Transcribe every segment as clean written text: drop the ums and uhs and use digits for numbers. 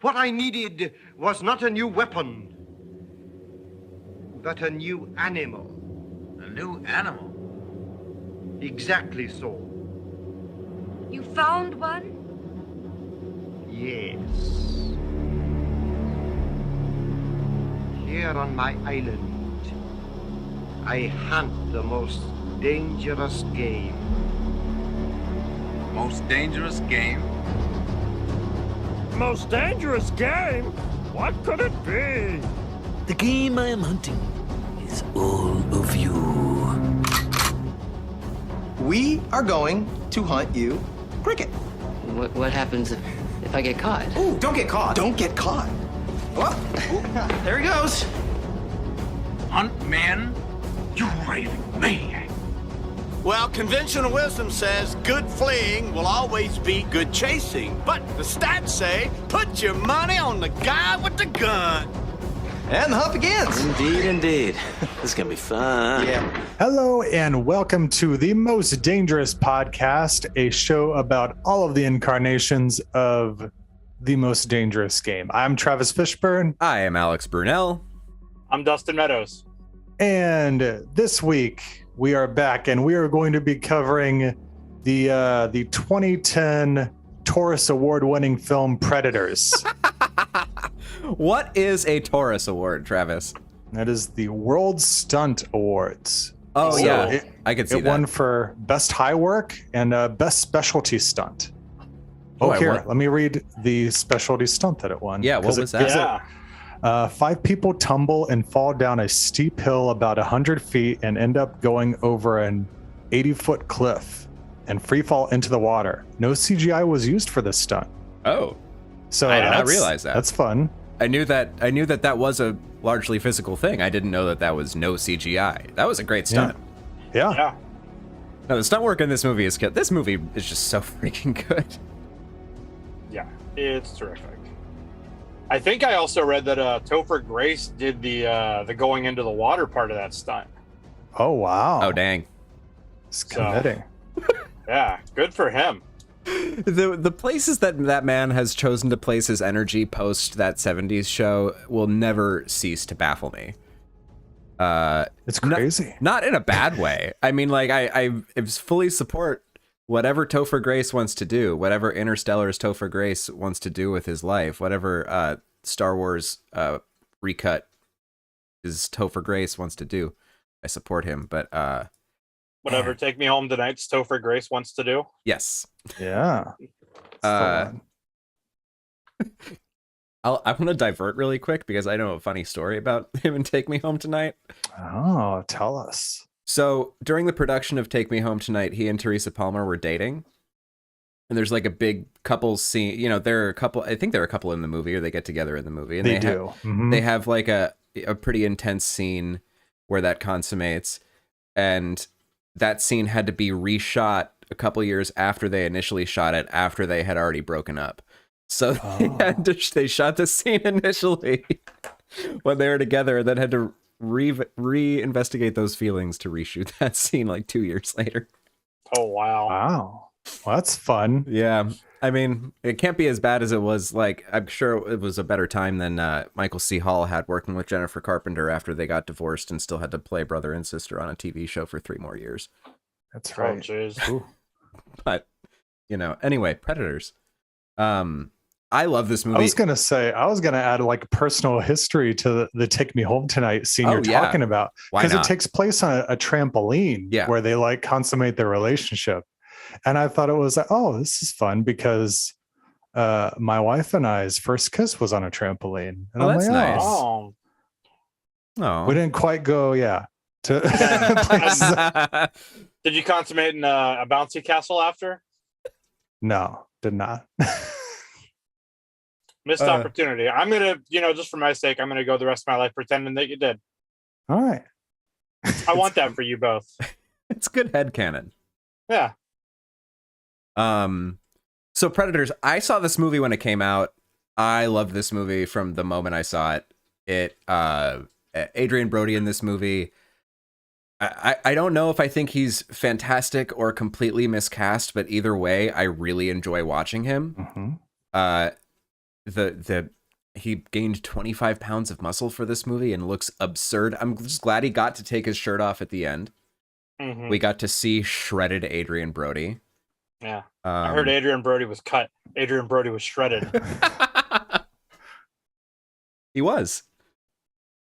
What I needed was not a new weapon, but a new animal. A new animal? Exactly so. You found one? Yes. Here on my island, I hunt the most dangerous game. Most dangerous game? Most dangerous game? What could it be? The game I am hunting is all of you. We are going to hunt you cricket. What happens if I get caught? Ooh, don't get caught. Don't get caught. Well, there he goes. Hunt man? You raving maniac. Well, conventional wisdom says good fleeing will always be good chasing. But the stats say put your money on the guy with the gun. And the hunt begins. Indeed. This is gonna be fun. Yeah. Hello and welcome to the Most Dangerous Podcast, a show about all of the incarnations of the most dangerous game. I'm Travis Fishburne. I am Alex Brunel. I'm Dustin Meadows. And this week we are back and we are going to be covering the 2010 Taurus Award-winning film Predators. What is a Taurus Award, Travis? That is the World Stunt Awards. Oh, So yeah. I could see it that. won for Best High Work and Best Specialty Stunt. Oh, Here, let me read the specialty stunt that it won. Yeah, what 'cause was it gives that? it, 5 people tumble and fall down a steep hill about 100 feet and end up going over an 80-foot cliff and free fall into the water. No CGI was used for this stunt. Oh, So I did not realize that. That's fun. I knew that was a largely physical thing. I didn't know that was no CGI. That was a great stunt. Yeah. No, the stunt work in this movie is good. This movie is just so freaking good. Yeah, it's terrific. I think I also read that Topher Grace did the going into the water part of that stunt. Oh, wow. Oh, dang. It's committing. Yeah, good for him. The places that man has chosen to place his energy post that 70s show will never cease to baffle me. It's crazy. Not in a bad way. I mean, like, I fully support whatever Topher Grace wants to do, whatever Interstellar's Topher Grace wants to do with his life, whatever Star Wars recut is Topher Grace wants to do. I support him, but Whatever Take Me Home Tonight's Topher Grace wants to do. yes. Yeah. It's the one. I want to divert really quick because I know a funny story about him and Take Me Home Tonight. Oh, tell us. So during the production of Take Me Home Tonight, he and Teresa Palmer were dating. And there's like a big couple scene, there are a couple, I think there are a couple in the movie, or they get together in the movie. And They do. They have like a pretty intense scene where that consummates. And that scene had to be reshot a couple years after they initially shot it, after they had already broken up. So they shot the scene initially when they were together, and then had to re-investigate those feelings to reshoot that scene like 2 years later. Oh, wow. Wow. Well, that's fun. Yeah. I mean, it can't be as bad as it was. Like, I'm sure it was a better time than Michael C. Hall had working with Jennifer Carpenter after they got divorced and still had to play brother and sister on a TV show for 3 more years. That's Oh, right. jeez. But, anyway, Predators. I love this movie. I was going to add like personal history to the Take Me Home Tonight scene Oh, you're yeah. talking about. Why Because it not? takes place on a trampoline where they like consummate their relationship. And I thought it was like, oh, this is fun because my wife and I's first kiss was on a trampoline. And Oh, that's nice. Oh. Oh. We didn't quite go, to places. Did you consummate in a bouncy castle after? No, did not. Missed opportunity. I'm going to, just for my sake, I'm going to go the rest of my life pretending that you did. All right. I want that for you both. It's good headcanon. Yeah. So Predators, I saw this movie when it came out. I loved this movie from the moment I saw it. Adrian Brody in this movie. I don't know if I think he's fantastic or completely miscast, but either way, I really enjoy watching him. Mm-hmm. the he gained 25 pounds of muscle for this movie and looks absurd. I'm just glad he got to take his shirt off at the end. Mm-hmm. We got to see shredded Adrian Brody. Yeah. I heard Adrian Brody was cut. Adrian Brody was shredded. He was.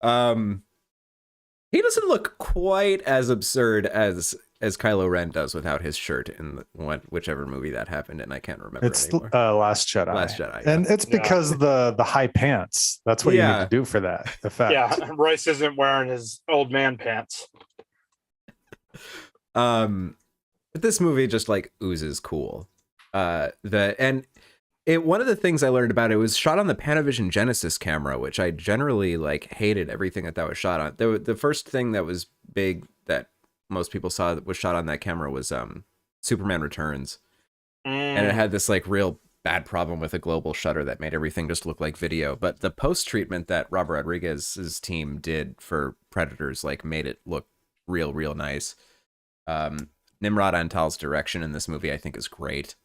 He doesn't look quite as absurd as Kylo Ren does without his shirt in whichever movie that happened in. I can't remember. It's anymore. Last Jedi. Last Jedi, yeah. And it's because the high pants. That's what you need to do for that effect. Yeah, Royce isn't wearing his old man pants. But this movie just like oozes cool. One of the things I learned about it was shot on the Panavision Genesis camera, which I generally like hated everything that was shot on. The first thing that was big that most people saw that was shot on that camera was Superman Returns. And it had this like real bad problem with a global shutter that made everything just look like video. But the post treatment that Robert Rodriguez's team did for Predators like made it look real nice. Nimrod Antal's direction in this movie I think is great.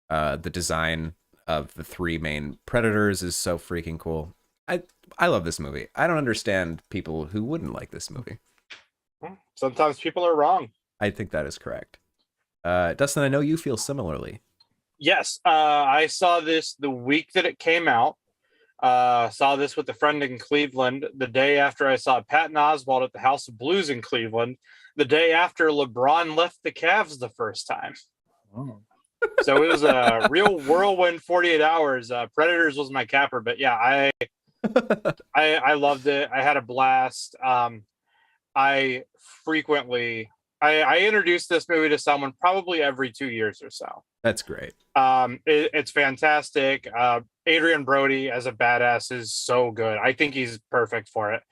The design of the three main Predators is so freaking cool. I love this movie. I don't understand people who wouldn't like this movie. Sometimes people are wrong. I think that is correct. Dustin, I know you feel similarly. Yes, I saw this the week that it came out. Saw this with a friend in Cleveland the day after I saw Patton Oswalt at the House of Blues in Cleveland, the day after LeBron left the Cavs the first time. Oh. So it was a real whirlwind 48 hours. Predators was my capper, but yeah, I loved it. I had a blast. I introduced this movie to someone probably every 2 years or so. That's great. It's fantastic. Adrian Brody as a badass is so good. I think he's perfect for it.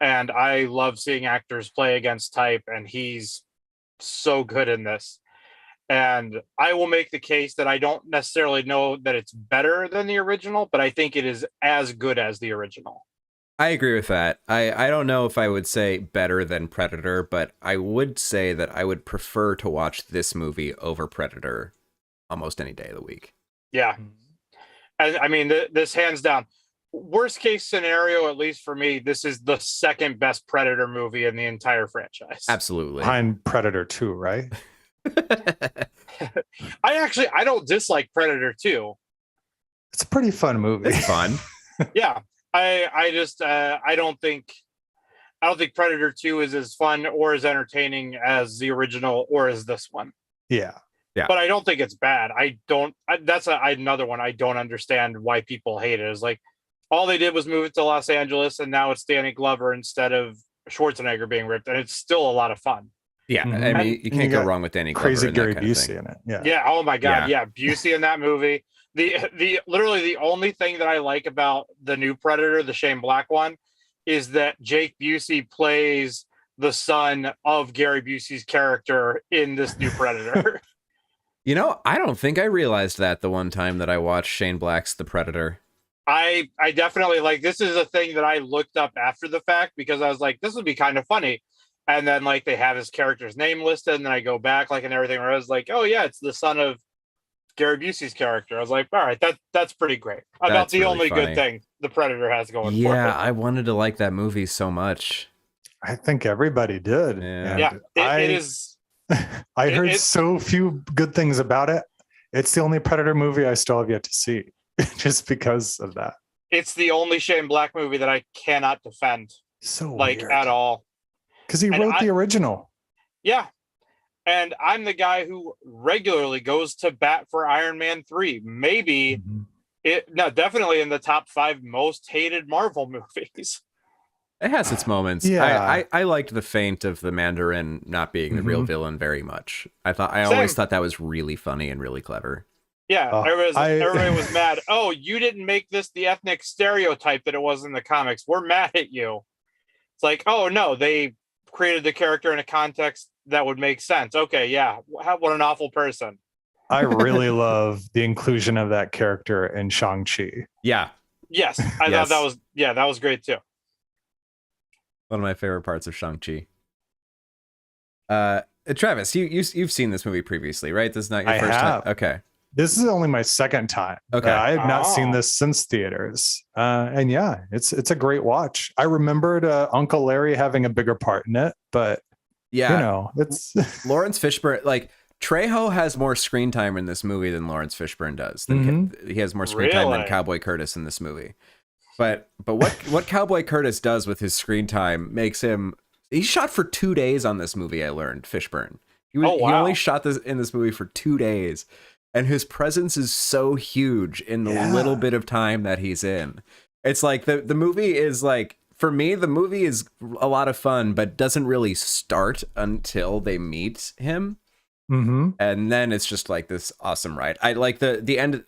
And I love seeing actors play against type, and he's so good in this. And I will make the case that I don't necessarily know that it's better than the original, but I think it is as good as the original. I agree with that. I don't know if I would say better than Predator, but I would say that I would prefer to watch this movie over Predator almost any day of the week. Yeah. I mean, this hands down. Worst case scenario, at least for me, this is the second best Predator movie in the entire franchise. Absolutely. Behind Predator 2, right? I don't dislike Predator 2. It's a pretty fun movie. It's fun. Yeah. I don't think Predator 2 is as fun or as entertaining as the original or as this one. Yeah. But I don't think it's bad. That's another one I don't understand why people hate it. It's like all they did was move it to Los Angeles, and now it's Danny Glover instead of Schwarzenegger being ripped, and it's still a lot of fun. Yeah, I mean, you can't go wrong with Danny Glover. Crazy and Gary that kind of Busey thing. in it. Yeah. Yeah. Oh my God. Yeah. Busey in that movie. The literally the only thing that I like about the new Predator, the Shane Black one, is that Jake Busey plays the son of Gary Busey's character in this new Predator. You know, I don't think I realized that the one time that I watched Shane Black's The Predator. I definitely this is a thing that I looked up after the fact because I was like, this would be kind of funny. And then they have his character's name listed, and then I go back and everything where I was like, oh yeah, it's the son of Gary Busey's character. I was like, all right, that's pretty great. About the really only funny. Good thing the Predator has going for it. Yeah, I wanted to like that movie so much. I think everybody did. Yeah, it is. I heard so few good things about it. It's the only Predator movie I still have yet to see, just because of that. It's the only Shane Black movie that I cannot defend. So weird. At all. Because he wrote the original. Yeah. And I'm the guy who regularly goes to bat for Iron Man 3. Maybe definitely in the top 5 most hated Marvel movies. It has its moments. Yeah. I liked the feint of the Mandarin not being the real villain very much. I always thought that was really funny and really clever. Yeah, everybody was mad. Oh, you didn't make this the ethnic stereotype that it was in the comics. We're mad at you. It's like, oh no, they created the character in a context that would make sense. Okay, yeah. What an awful person. I really love the inclusion of that character in Shang-Chi. Yeah. Yes. I thought that was great too. One of my favorite parts of Shang-Chi. Travis, you've seen this movie previously, right? This is not your first time. Okay. This is only my second time. Okay. I have not seen Oh. this since theaters. And yeah, it's a great watch. I remembered Uncle Larry having a bigger part in it, but Yeah. you know, it's Lawrence Fishburne, like Trejo has more screen time in this movie than Lawrence Fishburne does. He has more screen time than Really? Cowboy Curtis in this movie. But what Cowboy Curtis does with his screen time makes him. He shot for 2 days on this movie. I learned Fishburne. He Oh, wow. He only shot this in this movie for 2 days, and his presence is so huge in the little bit of time that he's in. It's like the movie is like, for me, the movie is a lot of fun, but doesn't really start until they meet him. mm-hmm. And then it's just like this awesome ride. I like the end,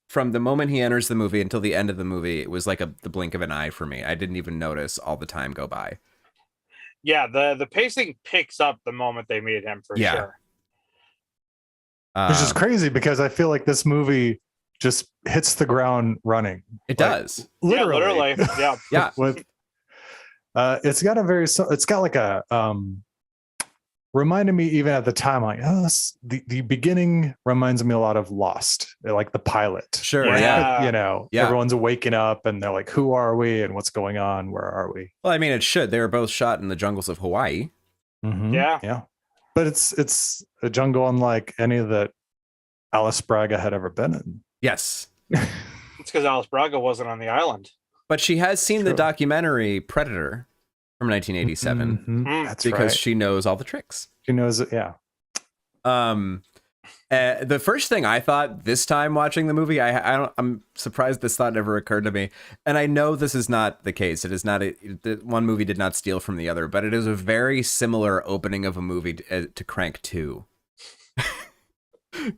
from the moment he enters the movie until the end of the movie. It was like the blink of an eye for me. I didn't even notice all the time go by. Yeah, the pacing picks up the moment they meet him for sure. Which is crazy because I feel like this movie just hits the ground running. It Like, does. Literally. Yeah. Yeah. With it's got like a reminded me even at the time, like, oh, the beginning reminds me a lot of Lost, like the pilot. Sure. Yeah. Yeah. You know, everyone's waking up and they're like, who are we and what's going on? Where are we? Well, I mean, it should. They were both shot in the jungles of Hawaii. Mhm. Yeah. Yeah. But it's a jungle unlike any that Alice Braga had ever been in. Yes. It's because Alice Braga wasn't on the island. But she has seen the True. documentary Predator from 1987 Mhm. That's because right. she knows all the tricks. She knows it. Yeah. The first thing I thought this time watching the movie, I'm surprised this thought never occurred to me. And I know this is not the case. It is not the one movie did not steal from the other, but it is a very similar opening of a movie to Crank 2.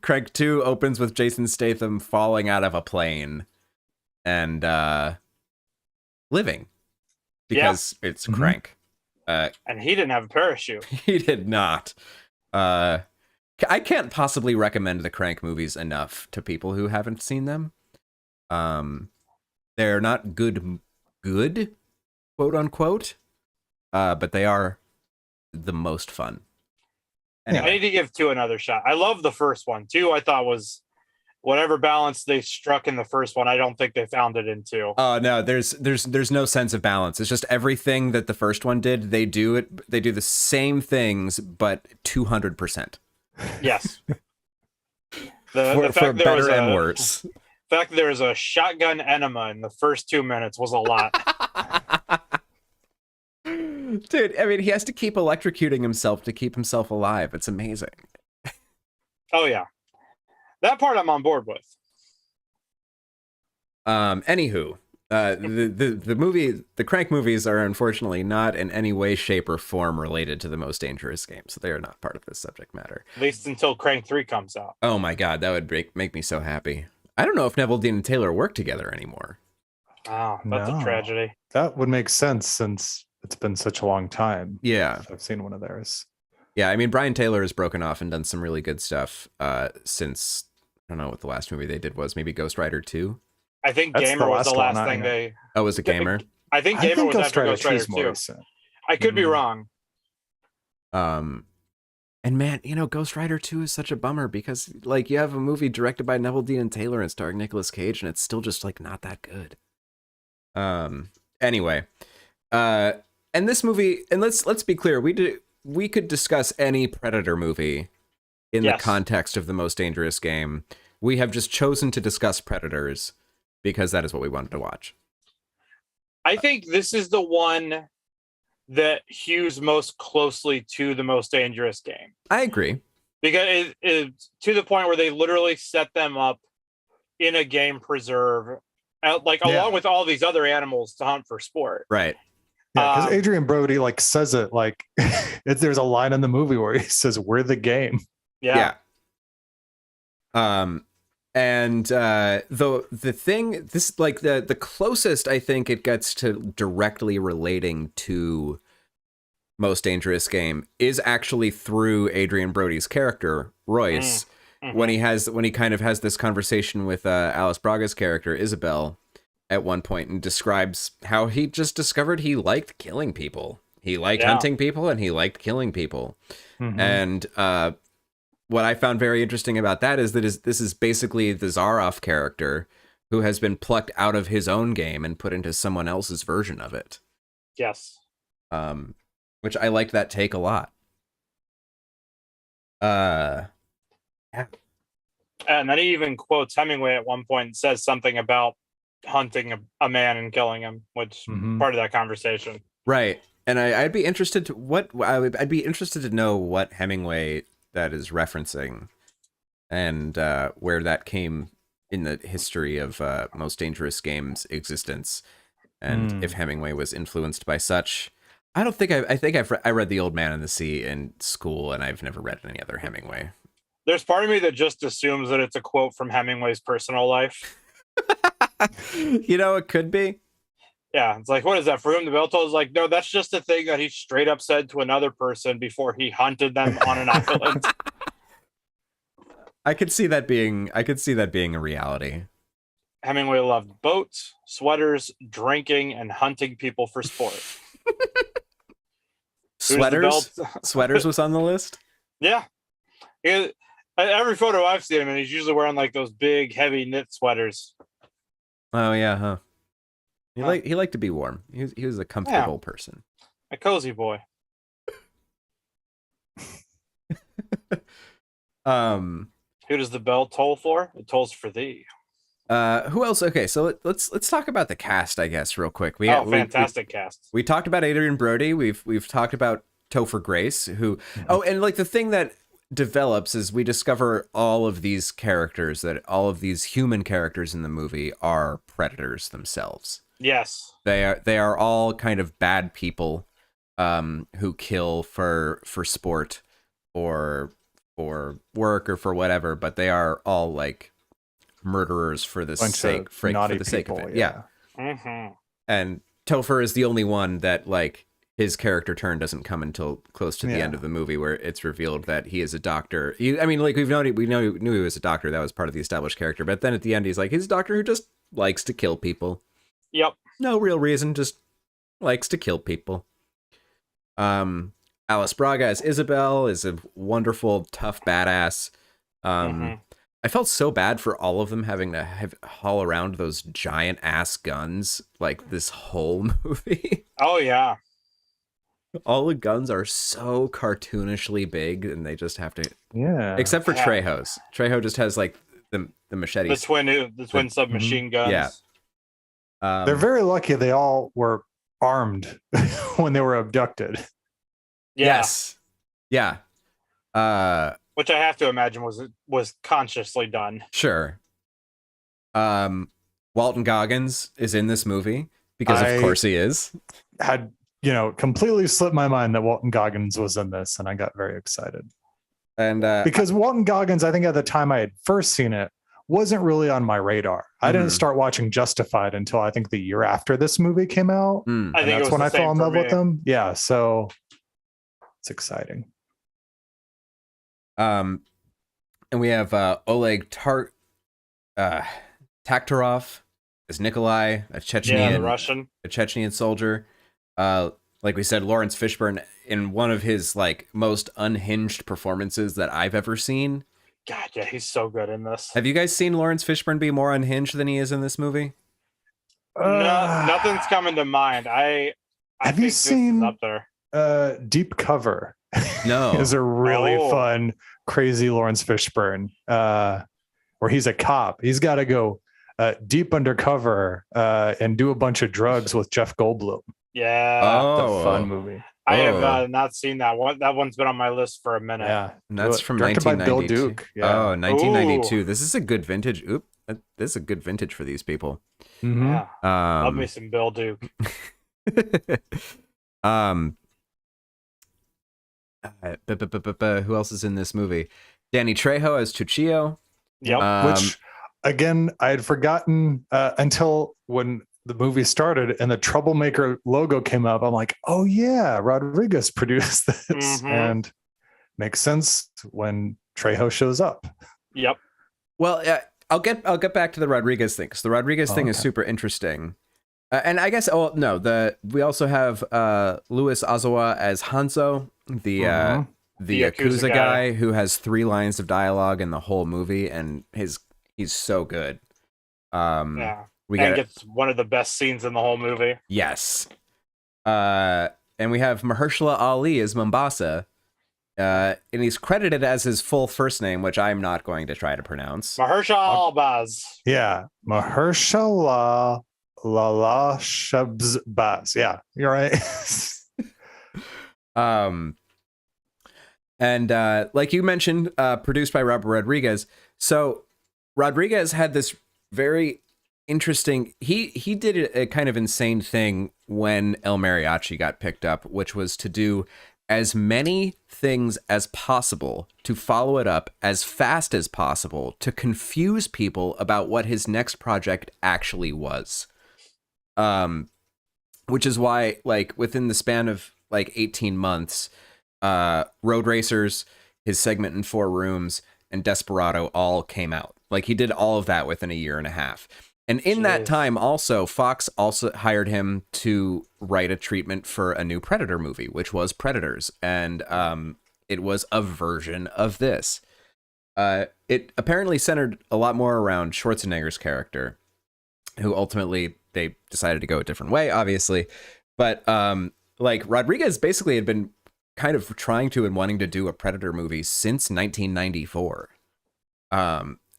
Crank 2 opens with Jason Statham falling out of a plane and living because it's Mhm. Crank. And he didn't have a parachute. He did not. I can't possibly recommend the Crank movies enough to people who haven't seen them. They're not good, quote unquote, but they are the most fun. Anyway. I need to give 2 another shot. I love the first one. 2, I thought was whatever balance they struck in the first one. I don't think they found it in 2. Oh no, there's no sense of balance. It's just everything that the first one did. They do the same things, but 200%. Yes. For better and worse. The fact that there was a shotgun enema in the first 2 minutes was a lot. Dude, I mean, he has to keep electrocuting himself to keep himself alive. It's amazing. Oh yeah, that part I'm on board with. Anywho, the Crank movies are unfortunately not in any way, shape, or form related to the Most Dangerous Game, so they are not part of this subject matter. At least until Crank 3 comes out. Oh my god, that would make me so happy. I don't know if Neville, Dean, and Taylor work together anymore. Oh, that's No. a tragedy. That would make sense since it's been such a long time. Yeah. I've seen one of theirs. Yeah, I mean, Brian Taylor has broken off and done some really good stuff since, I don't know what the last movie they did was, maybe Ghost Rider 2? I think That's Gamer the was the last one, last I thing know. they. Oh, was it Gamer? I think Gamer was after Ghost 2 Rider is more 2. recent. I could be wrong. And man, Ghost Rider 2 is such a bummer because, like, you have a movie directed by Neville Dean and Taylor and starring Nicolas Cage, and it's still just, like, not that good. Anyway, and this movie, and let's be clear, we could discuss any Predator movie in the context of the Most Dangerous Game. We have just chosen to discuss Predators because that is what we wanted to watch. I think this is the one that hews most closely to the Most Dangerous Game. I agree. Because it's to the point where they literally set them up in a game preserve, along with all these other animals to hunt for sport. Right. Yeah, because Adrian Brody says it like there's a line in the movie where he says, "We're the game." Yeah. And the thing, this the closest I think it gets to directly relating to Most Dangerous Game is actually through Adrian Brody's character Royce. When he kind of has this conversation with Alice Braga's character Isabel at one point and describes how he just discovered he liked killing people. He liked hunting people and he liked killing people. And what I found very interesting about that is that this is basically the Zaroff character who has been plucked out of his own game and put into someone else's version of it. Yes. Which I liked that take a lot. Yeah. And then he even quotes Hemingway at one point and says something about hunting a man and killing him, which part of that conversation. Right. And I'd be interested to I'd be interested to know what Hemingway that is referencing and where that came in the history of Most Dangerous Games existence, and if Hemingway was influenced by such. I don't think I read The Old Man and the Sea in school, and I've never read any other Hemingway. There's part of me that just assumes that it's a quote from Hemingway's personal life. It could be. Yeah, it's like, what is that? For whom the bell tolls? Like, no, that's just a thing that he straight up said to another person before he hunted them on an island. I could see that being a reality. Hemingway loved boats, sweaters, drinking, and hunting people for sport. Sweaters was on the list. Yeah. Every photo I've seen him, and he's usually wearing like those big, heavy knit sweaters. Oh yeah, huh? He liked to be warm. He was a comfortable person. A cozy boy. Who does the bell toll for? It tolls for thee. Who else? Okay, so let's talk about the cast, I guess, real quick. Fantastic cast. We talked about Adrian Brody. We've talked about Topher Grace, who and like the thing that develops is we discover all of these characters, that all of these human characters in the movie are predators themselves. Yes. They are all kind of bad people who kill for sport or for work or for whatever, but they are all like murderers for the sake of it. Yeah. Mm-hmm. And Topher is the only one that like his character turn doesn't come until close to the end of the movie, where it's revealed that he is a doctor. We knew he was a doctor. That was part of the established character. But then at the end, he's like, he's a doctor who just likes to kill people. Yep. No real reason, just likes to kill people. Alice Braga as Isabel is a wonderful, tough badass. I felt so bad for all of them having to haul around those giant ass guns like this whole movie. Oh yeah. All the guns are so cartoonishly big, and they just have to. Yeah. Except for Trejo's. Trejo just has like the machetes. The twin submachine guns. Yeah. They're very lucky they all were armed when they were abducted. Yeah. Yes. Yeah. Which I have to imagine was consciously done. Sure. Walton Goggins is in this movie because of course he is. Had completely slipped my mind that Walton Goggins was in this, and I got very excited. And because Walton Goggins, I think at the time I had first seen it, wasn't really on my radar. I didn't start watching Justified until I think the year after this movie came out. I think that's when I fell in love with him. Yeah, so it's exciting. And we have Oleg Taktarov as Nikolai, a Chechnyan soldier. Like we said, Lawrence Fishburne in one of his like most unhinged performances that I've ever seen. God, yeah, he's so good in this. Have you guys seen Lawrence Fishburne be more unhinged than he is in this movie? No, nothing's coming to mind. Have you seen up there? Deep Cover? No. Is a really fun, crazy Lawrence Fishburne, where he's a cop. He's got to go deep undercover and do a bunch of drugs with Jeff Goldblum. Yeah, it's a fun movie. I have not seen that one. That one's been on my list for a minute. Yeah, and that's from directed by 1992. Bill Duke. Yeah. Oh, 1992. Ooh. This is a good vintage. This is a good vintage for these people. Mm-hmm. Yeah. Love me some Bill Duke. Who else is in this movie? Danny Trejo as Chuchillo. Yep. Which, again, I had forgotten until when the movie started and the Troublemaker logo came up. I'm like, oh yeah, Rodriguez produced this, and makes sense when Trejo shows up. Yep. Well, I'll get back to the Rodriguez thing, because the Rodriguez thing is super interesting. And I guess we also have Louis Ozawa as Hanzo, the Yakuza guy who has 3 lines of dialogue in the whole movie, and he's so good. Yeah. We and got gets one of the best scenes in the whole movie. Yes. And we have Mahershala Ali as Mombasa. And he's credited as his full first name, which I'm not going to try to pronounce. Mahershala Albaz. Yeah, Mahershala Lala Shabzbaz. Yeah, you're right. And like you mentioned, produced by Robert Rodriguez. So Rodriguez had this very interesting. He did a kind of insane thing when El Mariachi got picked up, which was to do as many things as possible to follow it up as fast as possible to confuse people about what his next project actually was. Which is why, like, within the span of like 18 months, Road Racers, his segment in 4 Rooms, and Desperado all came out. Like, he did all of that within a year and a half. And in that time, also, Fox also hired him to write a treatment for a new Predator movie, which was Predators. And it was a version of this. It apparently centered a lot more around Schwarzenegger's character, who ultimately they decided to go a different way, obviously. But like, Rodriguez basically had been kind of trying to and wanting to do a Predator movie since 1994.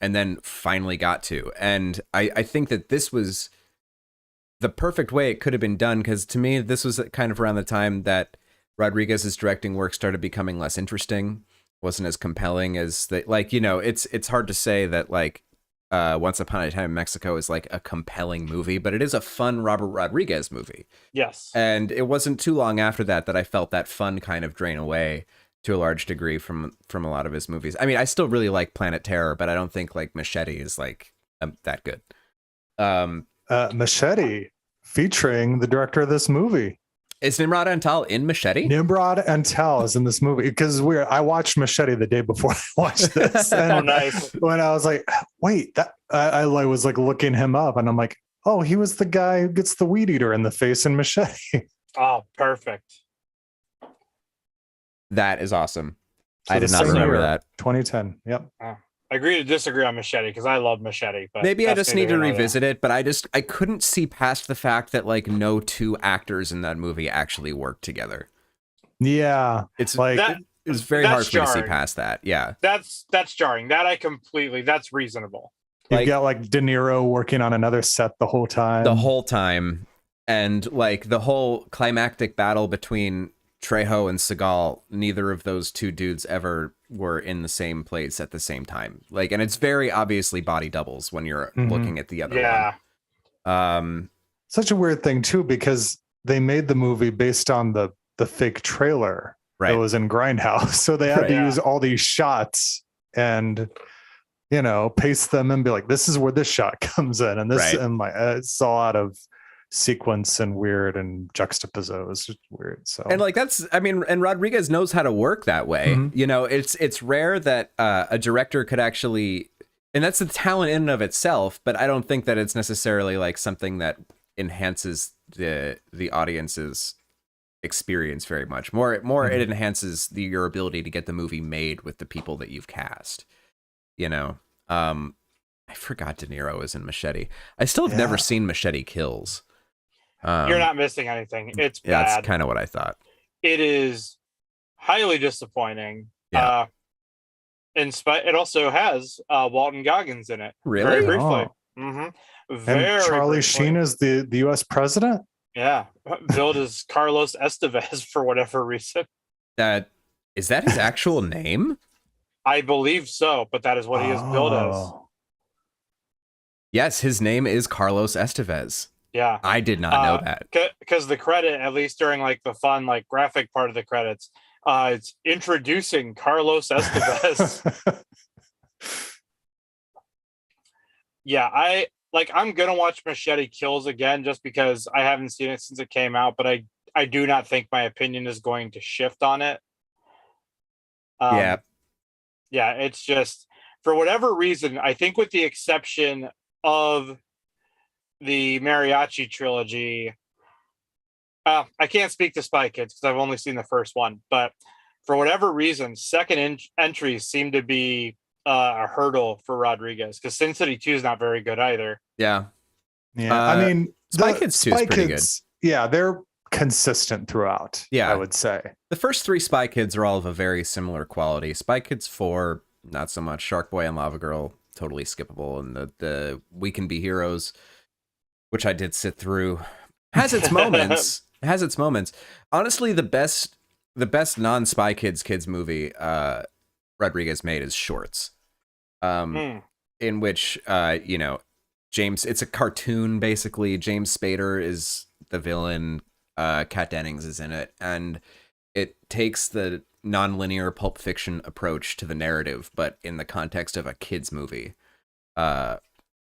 And then finally got to. And I think that this was the perfect way it could have been done, because to me, this was kind of around the time that Rodriguez's directing work started becoming less interesting, wasn't as compelling as they, like, you know, it's hard to say that, like, Once Upon a Time in Mexico is like a compelling movie, but it is a fun Robert Rodriguez movie. Yes. And it wasn't too long after that I felt that fun kind of drain away to a large degree from a lot of his movies. I mean, I still really like Planet Terror, but I don't think like Machete is like that good. Machete, featuring the director of this movie. Is Nimrod Antal in Machete? Nimrod Antal is in this movie, because I watched Machete the day before I watched this. And Oh, nice. when I was like, wait, that I was like looking him up, and I'm like, oh, he was the guy who gets the weed eater in the face in Machete. Oh, perfect. That is awesome. So I did not remember that. 2010. Yep. I agree to disagree on Machete, because I love Machete. But Maybe I that's just need neither to here nor there. revisit it, but I couldn't see past the fact that like no 2 actors in that movie actually worked together. Yeah. It's like That- it's very hard that's for me to see jarring. past that. Yeah. That's jarring. That's reasonable. you've like- got like De Niro working on another set the whole time. The whole time, and like the whole climactic battle between Trejo and Seagal, neither of those 2 dudes ever were in the same place at the same time. Like, and it's very obviously body doubles when you're Mhm. looking at the other Yeah. one. Such a weird thing too, because they made the movie based on the fake trailer Right. that was in Grindhouse. So they had Right. to Yeah. use all these shots and, you know, paste them and be like, this is where this shot comes in. And this, Right. and like, it's all out of sequence and weird and juxtapose. It's just weird. So, And like that's, I mean, and Rodriguez knows how to work that way. Mhm. You know, it's rare that a director could actually, and that's the talent in and of itself. But I don't think that it's necessarily like something that enhances the audience's experience very much. More it enhances your ability to get the movie made with the people that you've cast. You know, I forgot De Niro is in Machete. I still have never seen Machete Kills. You're not missing anything. It's Yeah, bad. that's kind of what I thought. It is highly disappointing. Yeah. It also has Walton Goggins in it. Really? Very briefly. Oh. Mm-hmm. and Charlie Sheen is the US president. Yeah. Billed as Carlos Estevez for whatever reason. Is that his actual name? I believe so, but that is what he is billed as. Oh. Yes, his name is Carlos Estevez. Yeah. I did not know that. Because the credit, at least during like the fun, like graphic part of the credits, it's introducing Carlos Estevez. Yeah, I'm gonna watch Machete Kills again just because I haven't seen it since it came out, but I do not think my opinion is going to shift on it. Yeah. Yeah, it's just for whatever reason, I think with the exception of the Mariachi trilogy, I can't speak to Spy Kids because I've only seen the first one, but for whatever reason, entries seem to be a hurdle for Rodriguez, because Sin City 2 is not very good either. Yeah. Yeah, I mean, Spy Kids 2 is pretty good. Yeah, they're consistent throughout. Yeah, I would say the first 3 Spy Kids are all of a very similar quality. Spy Kids 4, not so much. Shark Boy and Lava Girl, totally skippable, and the We Can Be Heroes, which I did sit through, has its moments. Has its moments. Honestly, the best non-Spy Kids movie Rodriguez made is Shorts, in which James, it's a cartoon basically. James Spader is the villain. Kat Dennings is in it, and it takes the non-linear Pulp Fiction approach to the narrative, but in the context of a kids movie. And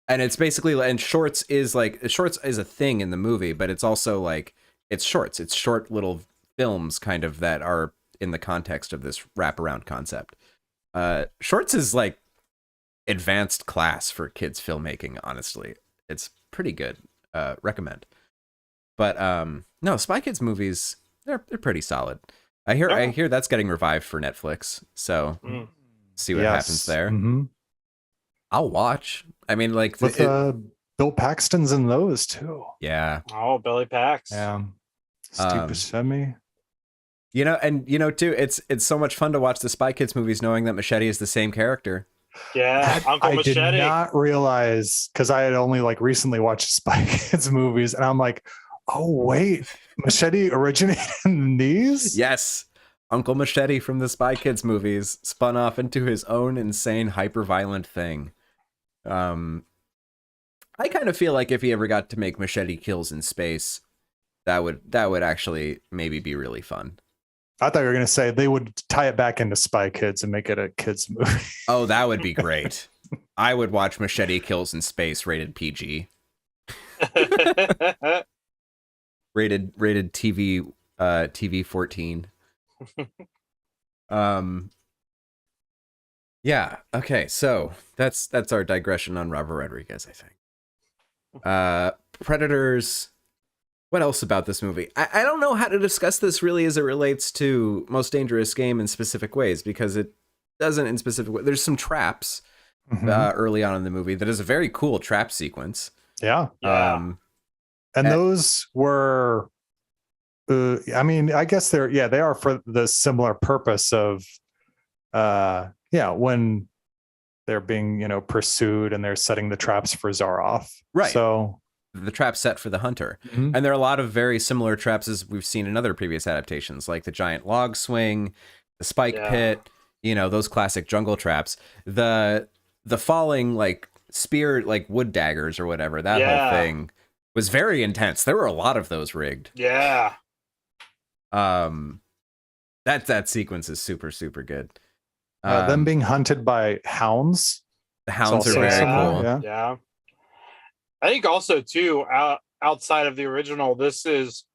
it's basically, and Shorts is a thing in the movie, but it's also like, it's shorts. It's short little films kind of that are in the context of this wraparound concept. Shorts is like advanced class for kids filmmaking, honestly. It's pretty good. Recommend. But no, Spy Kids movies, they're pretty solid. I hear that's getting revived for Netflix, so see what happens there. Mm-hmm. I'll watch. I mean, like with Bill Paxton's in those too. Yeah. Oh, Billy Pax. Yeah. Steve Buscemi. Too, it's so much fun to watch the Spy Kids movies knowing that Machete is the same character. Yeah, Uncle Machete. I did not realize, because I had only like recently watched Spy Kids movies, and I'm like, oh wait, Machete originated in these? Yes. Uncle Machete from the Spy Kids movies spun off into his own insane, hyper-violent thing. I kind of feel like if he ever got to make Machete Kills in Space, that would actually maybe be really fun. I thought you were going to say they would tie it back into Spy Kids and make it a kids movie. Oh, that would be great. I would watch Machete Kills in Space rated PG. rated TV 14. Yeah, okay, so that's our digression on Robert Rodriguez, I think. Predators. What else about this movie? I don't know how to discuss this really as it relates to Most Dangerous Game in specific ways, because it doesn't in specific ways. There's some traps early on in the movie that is a very cool trap sequence. Yeah. And those were, I mean, I guess they are for the similar purpose of, when they're being, pursued and they're setting the traps for Zaroff. Right. So the trap set for the hunter. And there are a lot of very similar traps as we've seen in other previous adaptations, like the giant log swing, the spike pit, those classic jungle traps. The falling like spear, like wood daggers or whatever, that whole thing was very intense. There were a lot of those rigged. Yeah. That sequence is super, super good. Them being hunted by hounds. The hounds are very cool. Yeah. I think also too, outside of the original, this is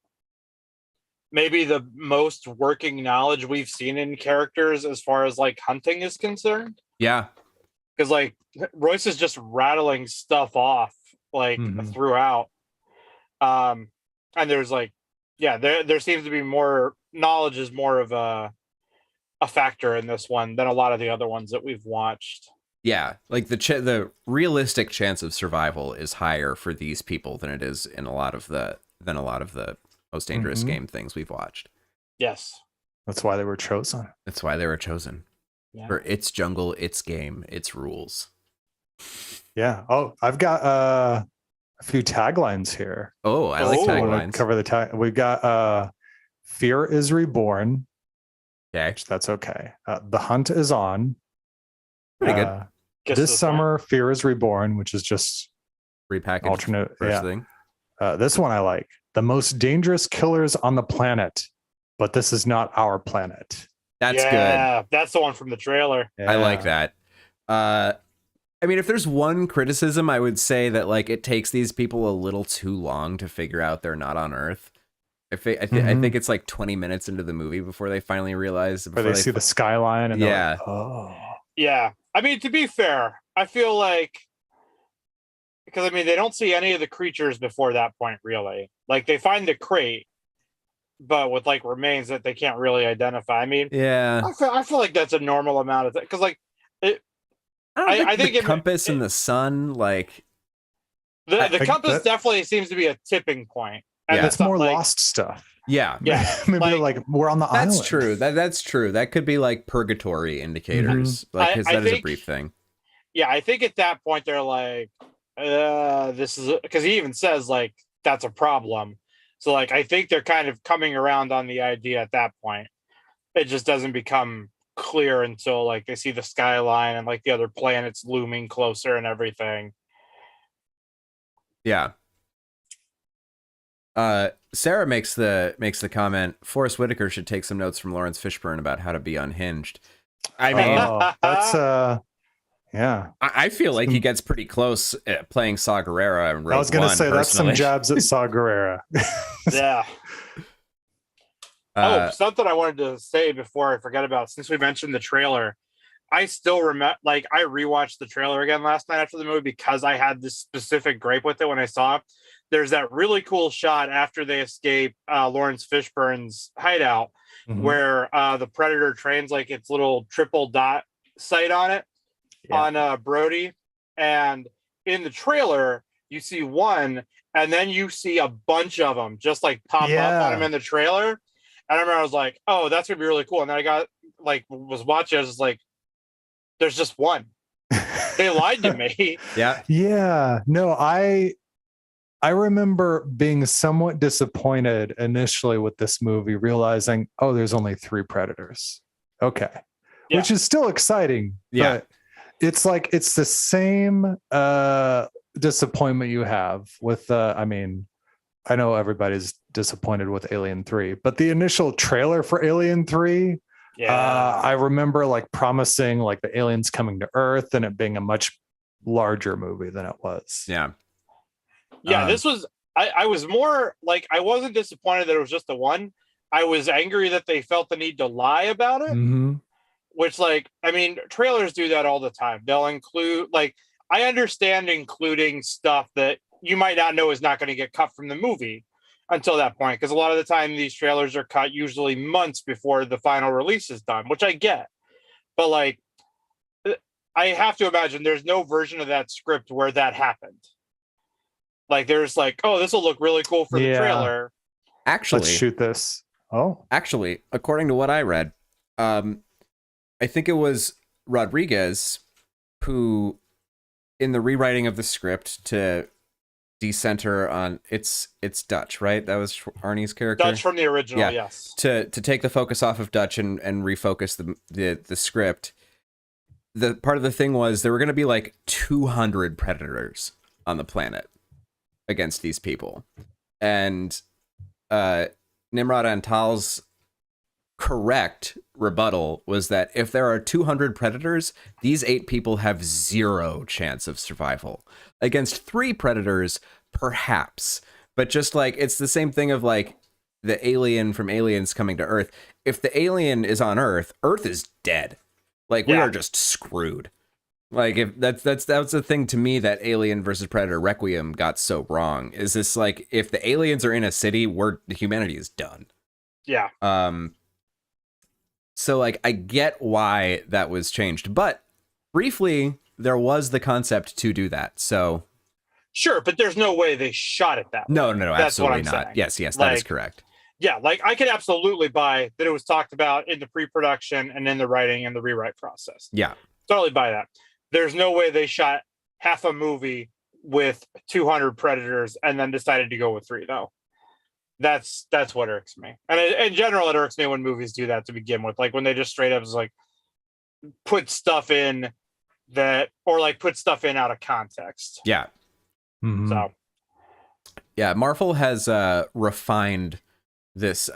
maybe the most working knowledge we've seen in characters as far as like hunting is concerned. Yeah. Because like Royce is just rattling stuff off like throughout. And there's like, there seems to be more knowledge is more of a factor in this one than a lot of the other ones that we've watched. Yeah, like the realistic chance of survival is higher for these people than it is in a lot of the Most Dangerous Game things we've watched. Yes. That's why they were chosen. Yeah. For its jungle, its game, its rules. Yeah. Oh, I've got a few taglines here. Oh, I like taglines. Cover the tag. We've got Fear is Reborn. Okay. That's okay. The Hunt is On. Pretty good. This summer, Fear is Reborn, which is just repackaged alternate thing. This one I like. The Most Dangerous Killers on the Planet, but this is not our planet. That's good. Yeah, that's the one from the trailer. I like that. I mean, if there's one criticism, I would say that like it takes these people a little too long to figure out they're not on Earth. I think it's like 20 minutes into the movie before they finally realize. Before they see the skyline and yeah. Like, oh. Yeah. I mean, to be fair, I feel like, because I mean, they don't see any of the creatures before that point, really. Like they find the crate, but with like remains that they can't really identify. I mean, Yeah. I feel like that's a normal amount of because like it. I think the it, compass and the sun, like the compass that- definitely seems to be a tipping point. And Yeah. That's it's not, more like, lost stuff. yeah, Maybe like we're on the island. that's true. That's true. That could be like purgatory indicators, like because that is a brief thing. Yeah, I think at that point they're like, this is because he even says like that's a problem. So like I think they're kind of coming around on the idea at that point. It just doesn't become clear until like they see the skyline and like the other planets looming closer and everything. Yeah. Sarah makes the comment, Forrest Whitaker should take some notes from Lawrence Fishburne about how to be unhinged. I mean, that's yeah. I feel like he gets pretty close at playing Saw Gerrera in Rogue I was gonna One, say that's some personally. jabs at Saw Gerrera. Yeah. Something I wanted to say before I forget about, since we mentioned the trailer, I still remember, like, I rewatched the trailer again last night after the movie because I had this specific gripe with it when I saw it. There's that really cool shot after they escape Lawrence Fishburne's hideout, where the Predator trains like its little triple dot sight on it, on Brody. And in the trailer, you see one, and then you see a bunch of them just like pop up on him in the trailer. And I remember I was like, oh, that's gonna be really cool. And then I got like was watching, I was just like, there's just one. They lied to me. Yeah. No, I remember being somewhat disappointed initially with this movie, realizing, oh, there's only 3 Predators. Okay. Which is still exciting. Yeah. But it's like, it's the same disappointment you have with, I mean, I know everybody's disappointed with Alien 3, but the initial trailer for Alien 3, I remember like promising like the aliens coming to Earth and it being a much larger movie than it was. Yeah. Yeah, this was, I was more like, I wasn't disappointed that it was just the one. I was angry that they felt the need to lie about it, which, like, I mean, trailers do that all the time. They'll include, like, I understand including stuff that you might not know is not going to get cut from the movie until that point, because a lot of the time these trailers are cut usually months before the final release is done, which I get. But, like, I have to imagine there's no version of that script where that happened. Like, there's like, oh, this will look really cool for the trailer. Actually, let's shoot this. Oh, actually, according to what I read, I think it was Rodriguez who, in the rewriting of the script to decenter on it's Dutch, right? That was Arnie's character. Dutch from the original, yes. To take the focus off of Dutch and refocus the script. The part of the thing was there were going to be like 200 predators on the planet against these people, and Nimrod Antal's correct rebuttal was that if there are 200 predators, these 8 people have 0 chance of survival. Against 3 predators, perhaps. But just like, it's the same thing of like the alien from Aliens coming to Earth. If the alien is on Earth, Earth is dead. Like, we are just screwed. Like, if that's the thing to me that Alien versus Predator Requiem got so wrong, is this like, if the aliens are in a city, humanity is done. Yeah. So like, I get why that was changed, but briefly there was the concept to do that. So sure, but there's no way they shot it that way. No, That's absolutely what I'm not. saying. Yes, that is correct. Yeah, like I could absolutely buy that it was talked about in the pre-production and in the writing and the rewrite process. Yeah. Totally buy that. There's no way they shot half a movie with 200 predators and then decided to go with 3 though. That's what irks me. And in general, it irks me when movies do that to begin with. Like when they just straight up is like put stuff in that, or like put stuff in out of context. Yeah. So yeah, Marvel has refined this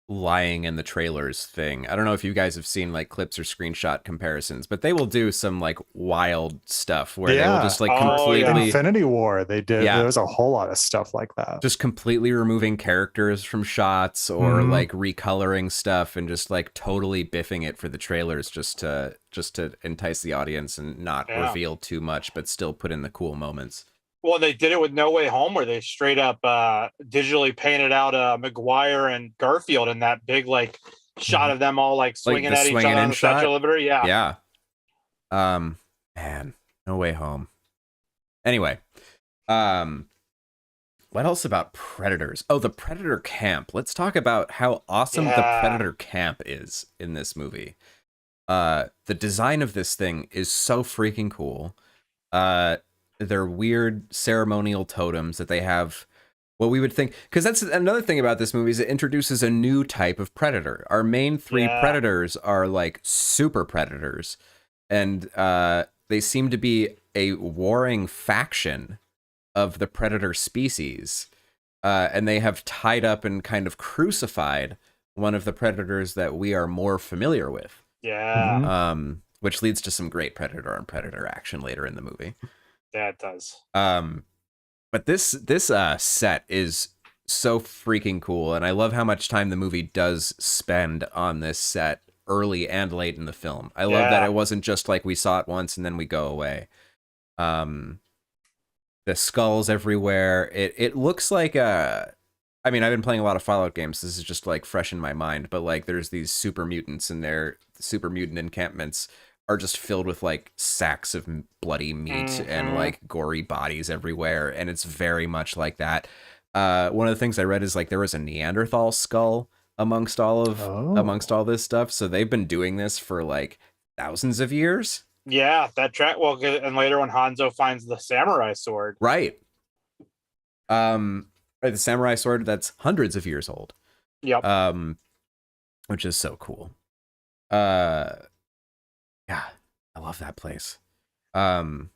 lying in the trailers thing. I don't know if you guys have seen like clips or screenshot comparisons, but they will do some like wild stuff where they will just like completely Infinity War they did. There was a whole lot of stuff like that, just completely removing characters from shots or like recoloring stuff and just like totally biffing it for the trailers just to entice the audience and not reveal too much but still put in the cool moments. Well, they did it with No Way Home, where they straight up digitally painted out McGuire and Garfield in that big like shot of them all like swinging the at each swinging other on in the shot? Statue of Liberty. Yeah. Yeah. Man, No Way Home. Anyway, what else about Predators? Oh, the Predator camp. Let's talk about how awesome the Predator camp is in this movie. The design of this thing is so freaking cool. They're weird ceremonial totems that they have. What we would think, because that's another thing about this movie, is it introduces a new type of predator. Our main three predators are like super predators, and they seem to be a warring faction of the predator species, and they have tied up and kind of crucified one of the predators that we are more familiar with. Yeah. Which leads to some great predator on predator action later in the movie. Yeah, it does. But this set is so freaking cool, and I love how much time the movie does spend on this set early and late in the film. I love that it wasn't just like we saw it once and then we go away. The skulls everywhere. It looks like I mean, I've been playing a lot of Fallout games. This is just like fresh in my mind, but like there's these super mutants and their super mutant encampments are just filled with like sacks of bloody meat and like gory bodies everywhere, and it's very much like that. One of the things I read is like there was a Neanderthal skull amongst all this stuff, so they've been doing this for like thousands of years. Yeah, that track. Well, and later when Hanzo finds the samurai sword, right? The samurai sword that's hundreds of years old. Yep. Which is so cool. Yeah, I love that place. The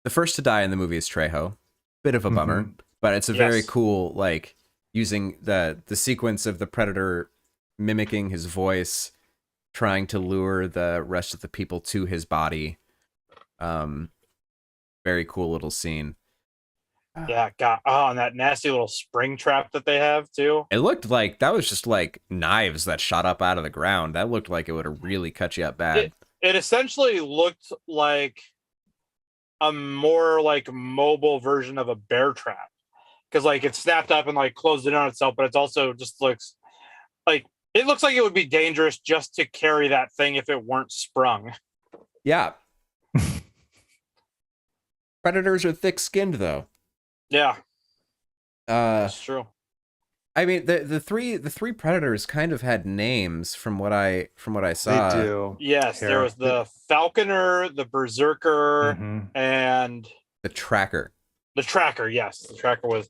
first to die in the movie is Trejo. Bit of a bummer, but it's a very cool, like, using the sequence of the predator mimicking his voice, trying to lure the rest of the people to his body. Very cool little scene. Yeah, God. Oh, and that nasty little spring trap that they have too. It looked like that was just like knives that shot up out of the ground. That looked like it would have really cut you up bad. It essentially looked like a more like mobile version of a bear trap, because like it snapped up and like closed in on itself, but it's also just looks like it would be dangerous just to carry that thing if it weren't sprung. Yeah. Predators are thick-skinned though. Yeah. That's true. I mean, the three predators kind of had names from what I saw. They do. Yes, Here. there was the Falconer, the Berserker, and the Tracker. The Tracker, yes. The Tracker was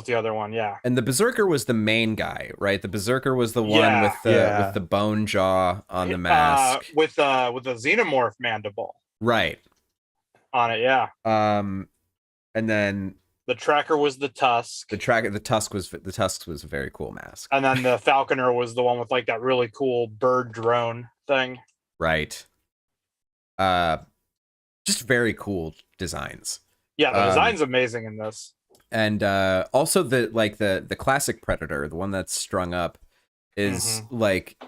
the other one, yeah. And the Berserker was the main guy, right? The Berserker was the one with the bone jaw on the mask. With the xenomorph mandible. Right. On it, yeah. And then the Tracker was the Tusk. The Tusk was a very cool mask. And then the Falconer was the one with like that really cool bird drone thing. Right. Just very cool designs. Yeah, the design's amazing in this. And also the classic Predator, the one that's strung up, is like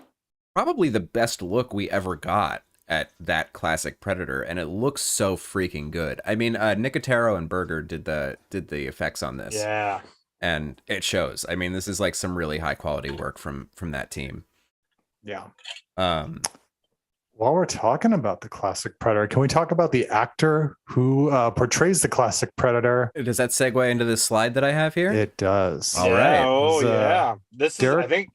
probably the best look we ever got at that classic Predator, and it looks so freaking good. I mean, Nicotero and Berger did the effects on this. Yeah. And it shows. I mean, this is like some really high quality work from that team. Yeah. While we're talking about the classic Predator, can we talk about the actor who portrays the classic Predator? Does that segue into this slide that I have here? It does. All right. Oh, yeah. This Derek, is, I think.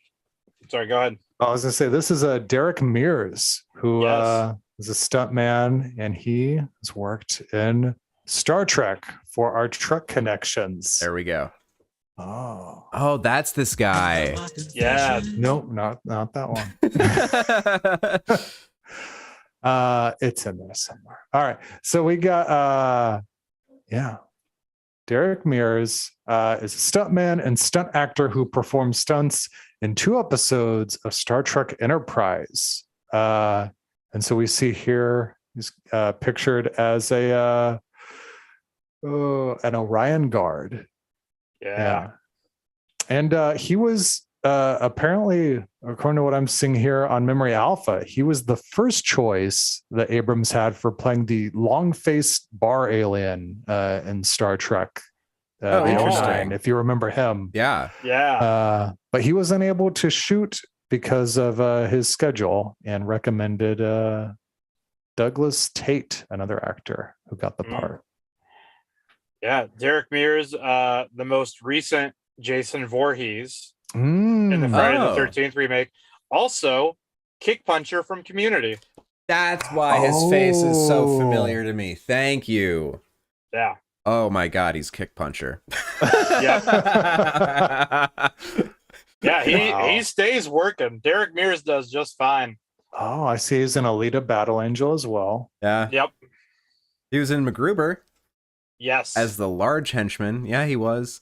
Sorry, go ahead. I was going to say, this is Derek Mears, who is a stuntman, and he has worked in Star Trek for our Trek connections. There we go. Oh, that's this guy. Yeah. Nope, not that one. It's in there somewhere. All right. So we got Derek Mears is a stuntman and stunt actor who performed stunts in 2 episodes of Star Trek Enterprise. And so we see here he's pictured as an Orion guard. Yeah. And he was apparently according to what I'm seeing here on Memory Alpha, he was the first choice that Abrams had for playing the long-faced bar alien in Star Trek. The interesting. O9, if you remember him. Yeah. Yeah. But he was unable to shoot because of his schedule and recommended Douglas Tate, another actor who got the part. Yeah. Derek Mears, the most recent Jason Voorhees in the Friday the 13th remake. Also, Kick Puncher from Community. That's why his face is so familiar to me. Thank you. Yeah. Oh my God, he's Kick Puncher. Yeah. Yeah, he stays working. Derek Mears does just fine. Oh, I see he's in Alita Battle Angel as well. Yeah. Yep. He was in MacGruber. Yes. As the large henchman. Yeah, he was.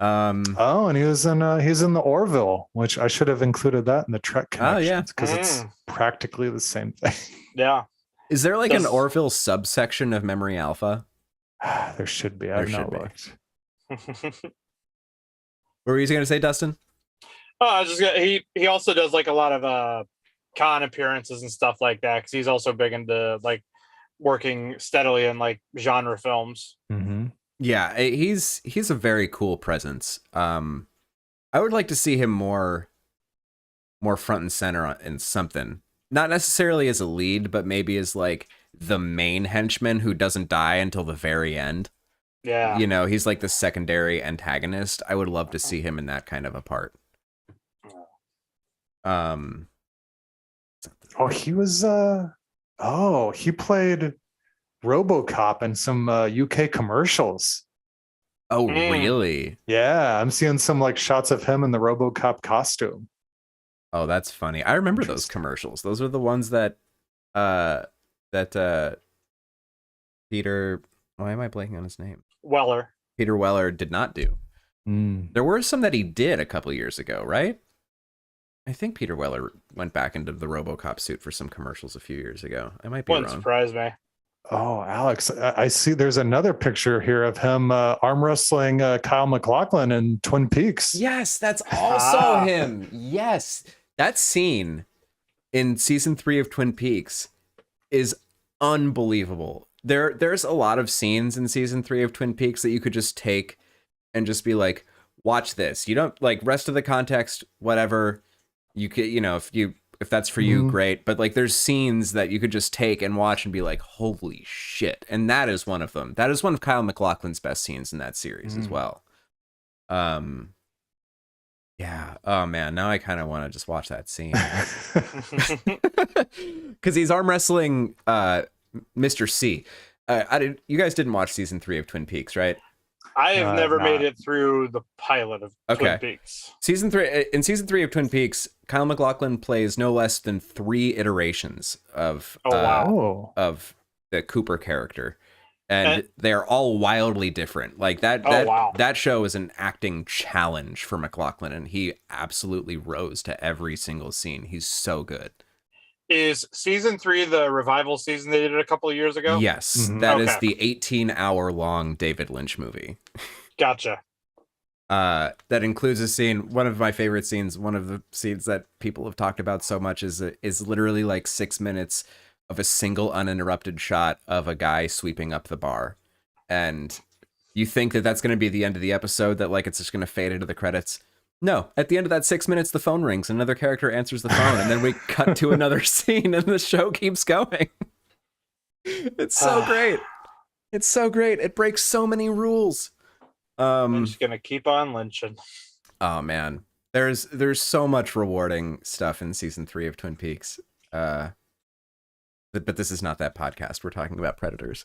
Oh, and he's in the Orville, which I should have included that in the Trek connections because it's practically the same thing. Yeah. Is there like an Orville subsection of Memory Alpha? There should be. I've not looked. What were you going to say, Dustin? Oh, I was just gonna, he also does like a lot of con appearances and stuff like that because he's also big into like working steadily in like genre films. Mm-hmm. Yeah, he's a very cool presence. I would like to see him more front and center in something. Not necessarily as a lead, but maybe as like the main henchman who doesn't die until the very end. Yeah. You know, he's like the secondary antagonist. I would love to see him in that kind of a part. He was he played RoboCop in some UK commercials. Oh, really? Yeah, I'm seeing some like shots of him in the RoboCop costume. Oh, that's funny. I remember those commercials. Those are the ones that Peter, why am I blanking on his name? Weller. Peter Weller did not do. There were some that he did a couple years ago, right? I think Peter Weller went back into the RoboCop suit for some commercials a few years ago. I might be wrong. Wouldn't surprise me. Oh, Alex, I see there's another picture here of him arm wrestling Kyle MacLachlan in Twin Peaks. Yes, that's also him. Yes. That scene in season 3 of Twin Peaks is unbelievable. There's a lot of scenes in season 3 of Twin Peaks that you could just take and just be like, watch this. You don't like rest of the context, whatever. You could, you know, if that's for you, great. But like there's scenes that you could just take and watch and be like, holy shit. And that is one of them. That is one of Kyle MacLachlan's best scenes in that series as well. Yeah. Oh man, now I kind of want to just watch that scene. Because he's arm wrestling Mr. C. You guys didn't watch season 3 of Twin Peaks, right? I have never made it through the pilot of Twin Peaks. In season 3 of Twin Peaks, Kyle MacLachlan plays no less than 3 iterations of of the Cooper character, and they're all wildly different. Like that show is an acting challenge for MacLachlan, and he absolutely rose to every single scene. He's so good. Is season 3 the revival season they did a couple of years ago? Yes, that is the 18-hour long David Lynch movie. Gotcha. That includes a scene. One of my favorite scenes. One of the scenes that people have talked about so much is literally like 6 minutes of a single uninterrupted shot of a guy sweeping up the bar, and you think that that's going to be the end of the episode. That like it's just going to fade into the credits. No, at the end of that 6 minutes, the phone rings. Another character answers the phone, and then we cut to another scene, and the show keeps going. It's so great. It's so great. It breaks so many rules. I'm just gonna keep on lynching. Oh man, there's so much rewarding stuff in season 3 of Twin Peaks. But this is not that podcast. We're talking about Predators.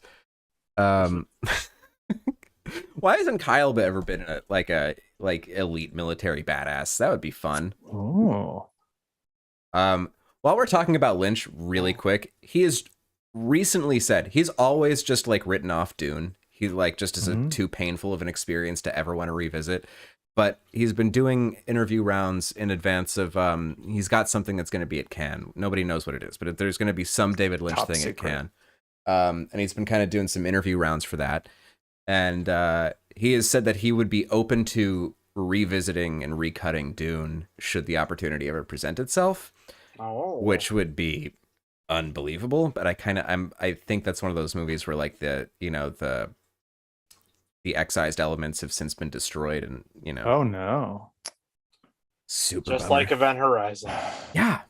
Why hasn't Kyle ever been a elite military badass? That would be fun. Oh. While we're talking about Lynch really quick, he has recently said he's always just like written off Dune. He like just is too painful of an experience to ever want to revisit. But he's been doing interview rounds in advance of he's got something that's going to be at Cannes. Nobody knows what it is, but there's going to be some David Lynch Top thing secret. at Cannes. And he's been kind of doing some interview rounds for that. And he has said that he would be open to revisiting and recutting Dune should the opportunity ever present itself, which would be unbelievable. But I think that's one of those movies where like the excised elements have since been destroyed, and Oh no. super Just bummer. like Event Horizon. Yeah.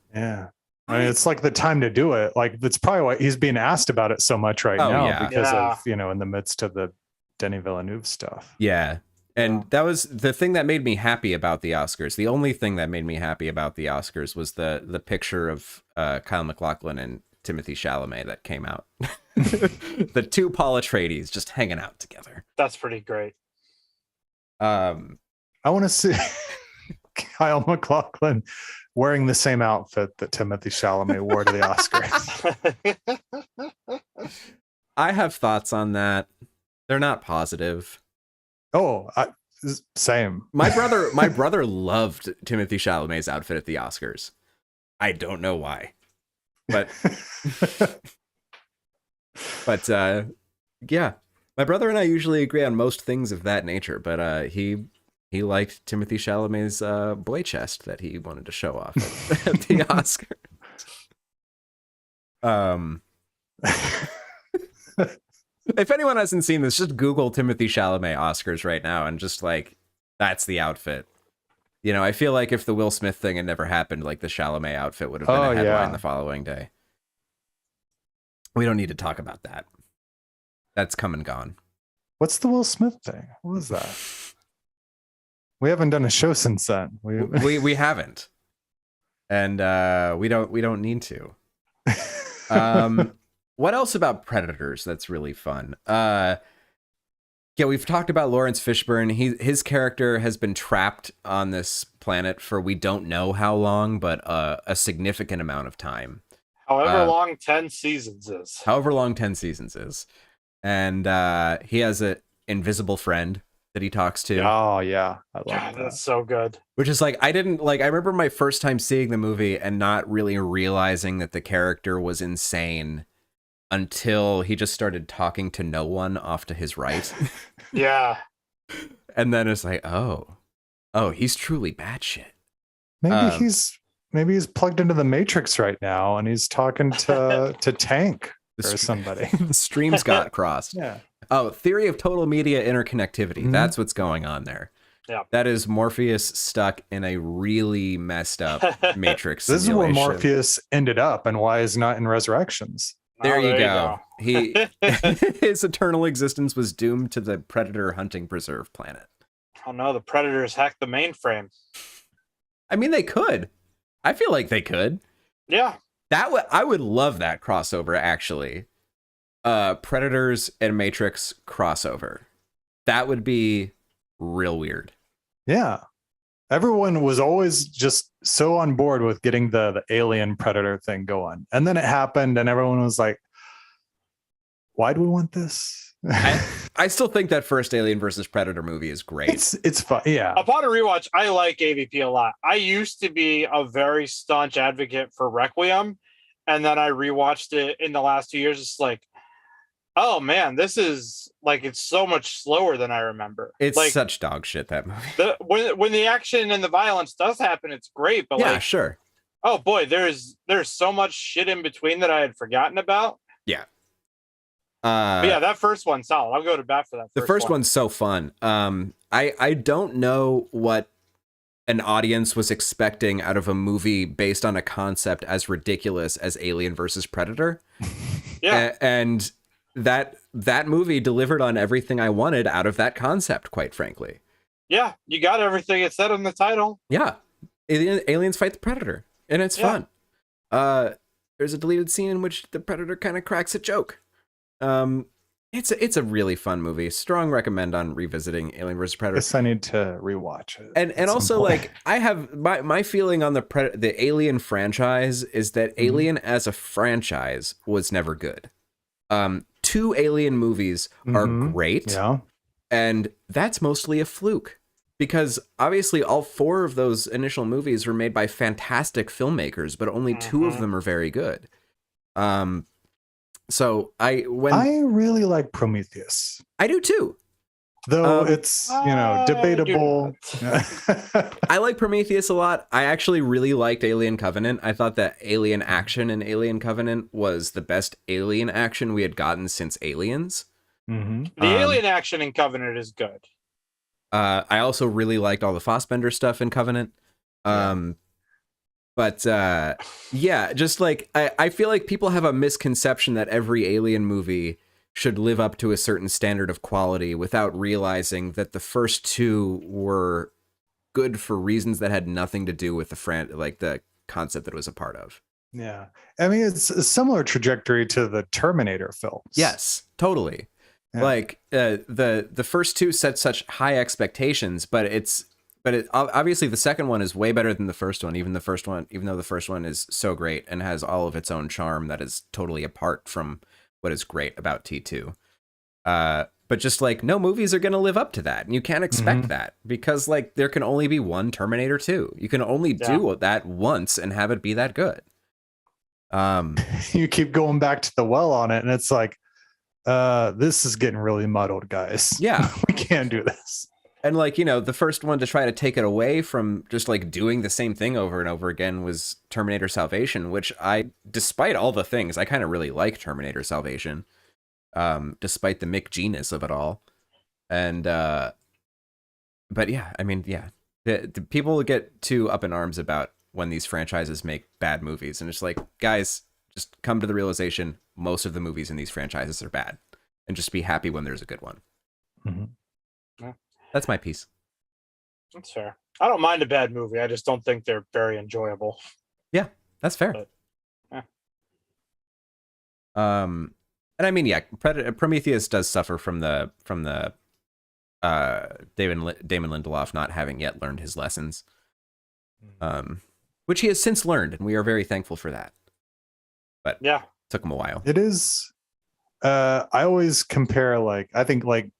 I mean, it's like the time to do it. Like, that's probably why he's being asked about it so much right now, because of, in the midst of the Denis Villeneuve stuff. Yeah. And that was the thing that made me happy about the Oscars. The only thing that made me happy about the Oscars was the picture of Kyle MacLachlan and Timothy Chalamet that came out. The two Paul Atreides just hanging out together. That's pretty great. I want to see Kyle MacLachlan wearing the same outfit that Timothy Chalamet wore to the Oscars. I have thoughts on that. They're not positive. Oh, same. My brother loved Timothy Chalamet's outfit at the Oscars. I don't know why, but yeah, my brother and I usually agree on most things of that nature. But he liked Timothy Chalamet's boy chest that he wanted to show off at the Oscars. If anyone hasn't seen this, just Google Timothy Chalamet Oscars right now and just like, that's the outfit. I feel like if the Will Smith thing had never happened, like the Chalamet outfit would have been a headline the following day. We don't need to talk about that. That's come and gone. What's the Will Smith thing? What was that? We haven't done a show since then. We haven't. And we don't need to. What else about Predators that's really fun? Yeah, we've talked about Lawrence Fishburne. His character has been trapped on this planet for we don't know how long, but a significant amount of time. However long 10 seasons is. However long 10 seasons is. And he has an invisible friend that he talks to. Oh, yeah. I love that. That's so good. Which is like, I remember my first time seeing the movie and not really realizing that the character was insane until he just started talking to no one off to his right. Yeah. And then it's like, oh, he's truly batshit. Maybe he's plugged into the Matrix right now and he's talking to Tank or somebody. The streams got crossed. Yeah. Oh, theory of total media interconnectivity. Mm-hmm. That's what's going on there. Yeah. That is Morpheus stuck in a really messed up Matrix This simulation. is where Morpheus ended up and why he's not in Resurrections. There you go. His eternal existence was doomed to the Predator hunting preserve planet. Oh no, the Predators hacked the mainframe. I mean, they could. I feel like they could. Yeah. I would love that crossover, actually. Predators and Matrix crossover. That would be real weird. Yeah. Everyone was always just so on board with getting the alien Predator thing going. And then it happened and everyone was like, why do we want this? I still think that first Alien versus Predator movie is great. It's fun. Yeah. Upon a rewatch, I like AVP a lot. I used to be a very staunch advocate for Requiem. And then I rewatched it in the last 2 years. It's like, oh man, this is like, it's so much slower than I remember. It's like, such dog shit, that movie. When the action and the violence does happen, it's great. But yeah, sure. Oh boy, there's so much shit in between that I had forgotten about. Yeah. But yeah, that first one's solid. I'll go to bat for that. The first one's so fun. I don't know what an audience was expecting out of a movie based on a concept as ridiculous as Alien versus Predator. Yeah. And that movie delivered on everything I wanted out of that concept, quite frankly. Yeah, you got everything it said in the title. Yeah. Aliens fight the Predator, and it's fun. There's a deleted scene in which the Predator kind of cracks a joke. It's a really fun movie. Strong recommend on revisiting Alien vs. Predator. Guess I need to rewatch it. And also, like, I have my feeling on the Alien franchise is that Alien as a franchise was never good. 2 Alien movies are great. Yeah. And that's mostly a fluke. Because obviously all 4 of those initial movies were made by fantastic filmmakers, but only 2 of them are very good. So I really like Prometheus. I do too. Though it's, debatable. I like Prometheus a lot. I actually really liked Alien Covenant. I thought that alien action in Alien Covenant was the best alien action we had gotten since Aliens. Mm-hmm. The alien action in Covenant is good. I also really liked all the Fassbender stuff in Covenant. But yeah, just like I feel like people have a misconception that every alien movie should live up to a certain standard of quality without realizing that the first two were good for reasons that had nothing to do with the concept that it was a part of. Yeah. I mean, it's a similar trajectory to the Terminator films. Yes, totally. Yeah. Like the first two set such high expectations, but obviously the second one is way better than the first one, even though the first one is so great and has all of its own charm that is totally apart from what is great about T2. But just like no movies are going to live up to that. And you can't expect that because like there can only be one Terminator 2. You can only do that once and have it be that good. You keep going back to the well on it and it's like, this is getting really muddled, guys. Yeah. We can't do this. And like, the first one to try to take it away from just like doing the same thing over and over again was Terminator Salvation, which despite all the things, I kind of really like Terminator Salvation, despite the Mick G-ness of it all. And, but yeah, I mean, yeah, the people get too up in arms about when these franchises make bad movies. And it's like, guys, just come to the realization most of the movies in these franchises are bad and just be happy when there's a good one. Mm-hmm. Yeah. That's my piece. That's fair. I don't mind a bad movie. I just don't think they're very enjoyable. Yeah, that's fair. But, yeah. And I mean, yeah, Prometheus does suffer from the Damon Lindelof not having yet learned his lessons, which he has since learned, and we are very thankful for that. But yeah, it took him a while. It is. I always compare, like, I think, like,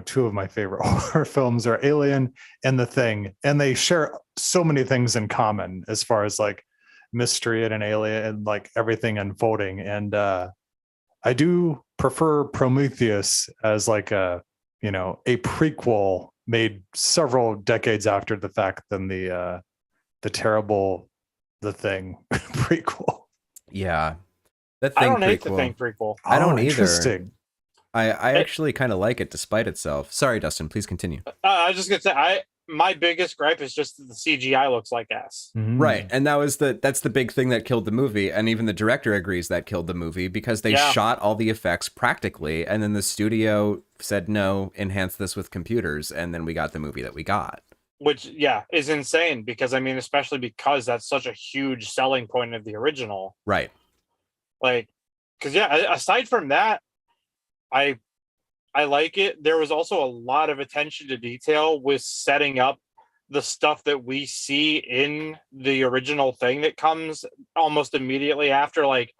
two of my favorite horror films are Alien and The Thing, and they share so many things in common as far as like mystery and an alien and like everything unfolding. And I do prefer Prometheus as like a prequel made several decades after the fact than the terrible The Thing prequel. Yeah. That Thing I don't hate prequel. The Thing prequel. I don't either. Interesting. I actually kind of like it despite itself. Sorry, Dustin, please continue. I was just gonna say, my biggest gripe is just that the CGI looks like ass. Right, and that's the big thing that killed the movie, and even the director agrees that killed the movie because they shot all the effects practically, and then the studio said no, enhance this with computers, and then we got the movie that we got. Which is insane because I mean, especially because that's such a huge selling point of the original. Right. Like, because aside from that, I like it. There was also a lot of attention to detail with setting up the stuff that we see in the original Thing that comes almost immediately after, like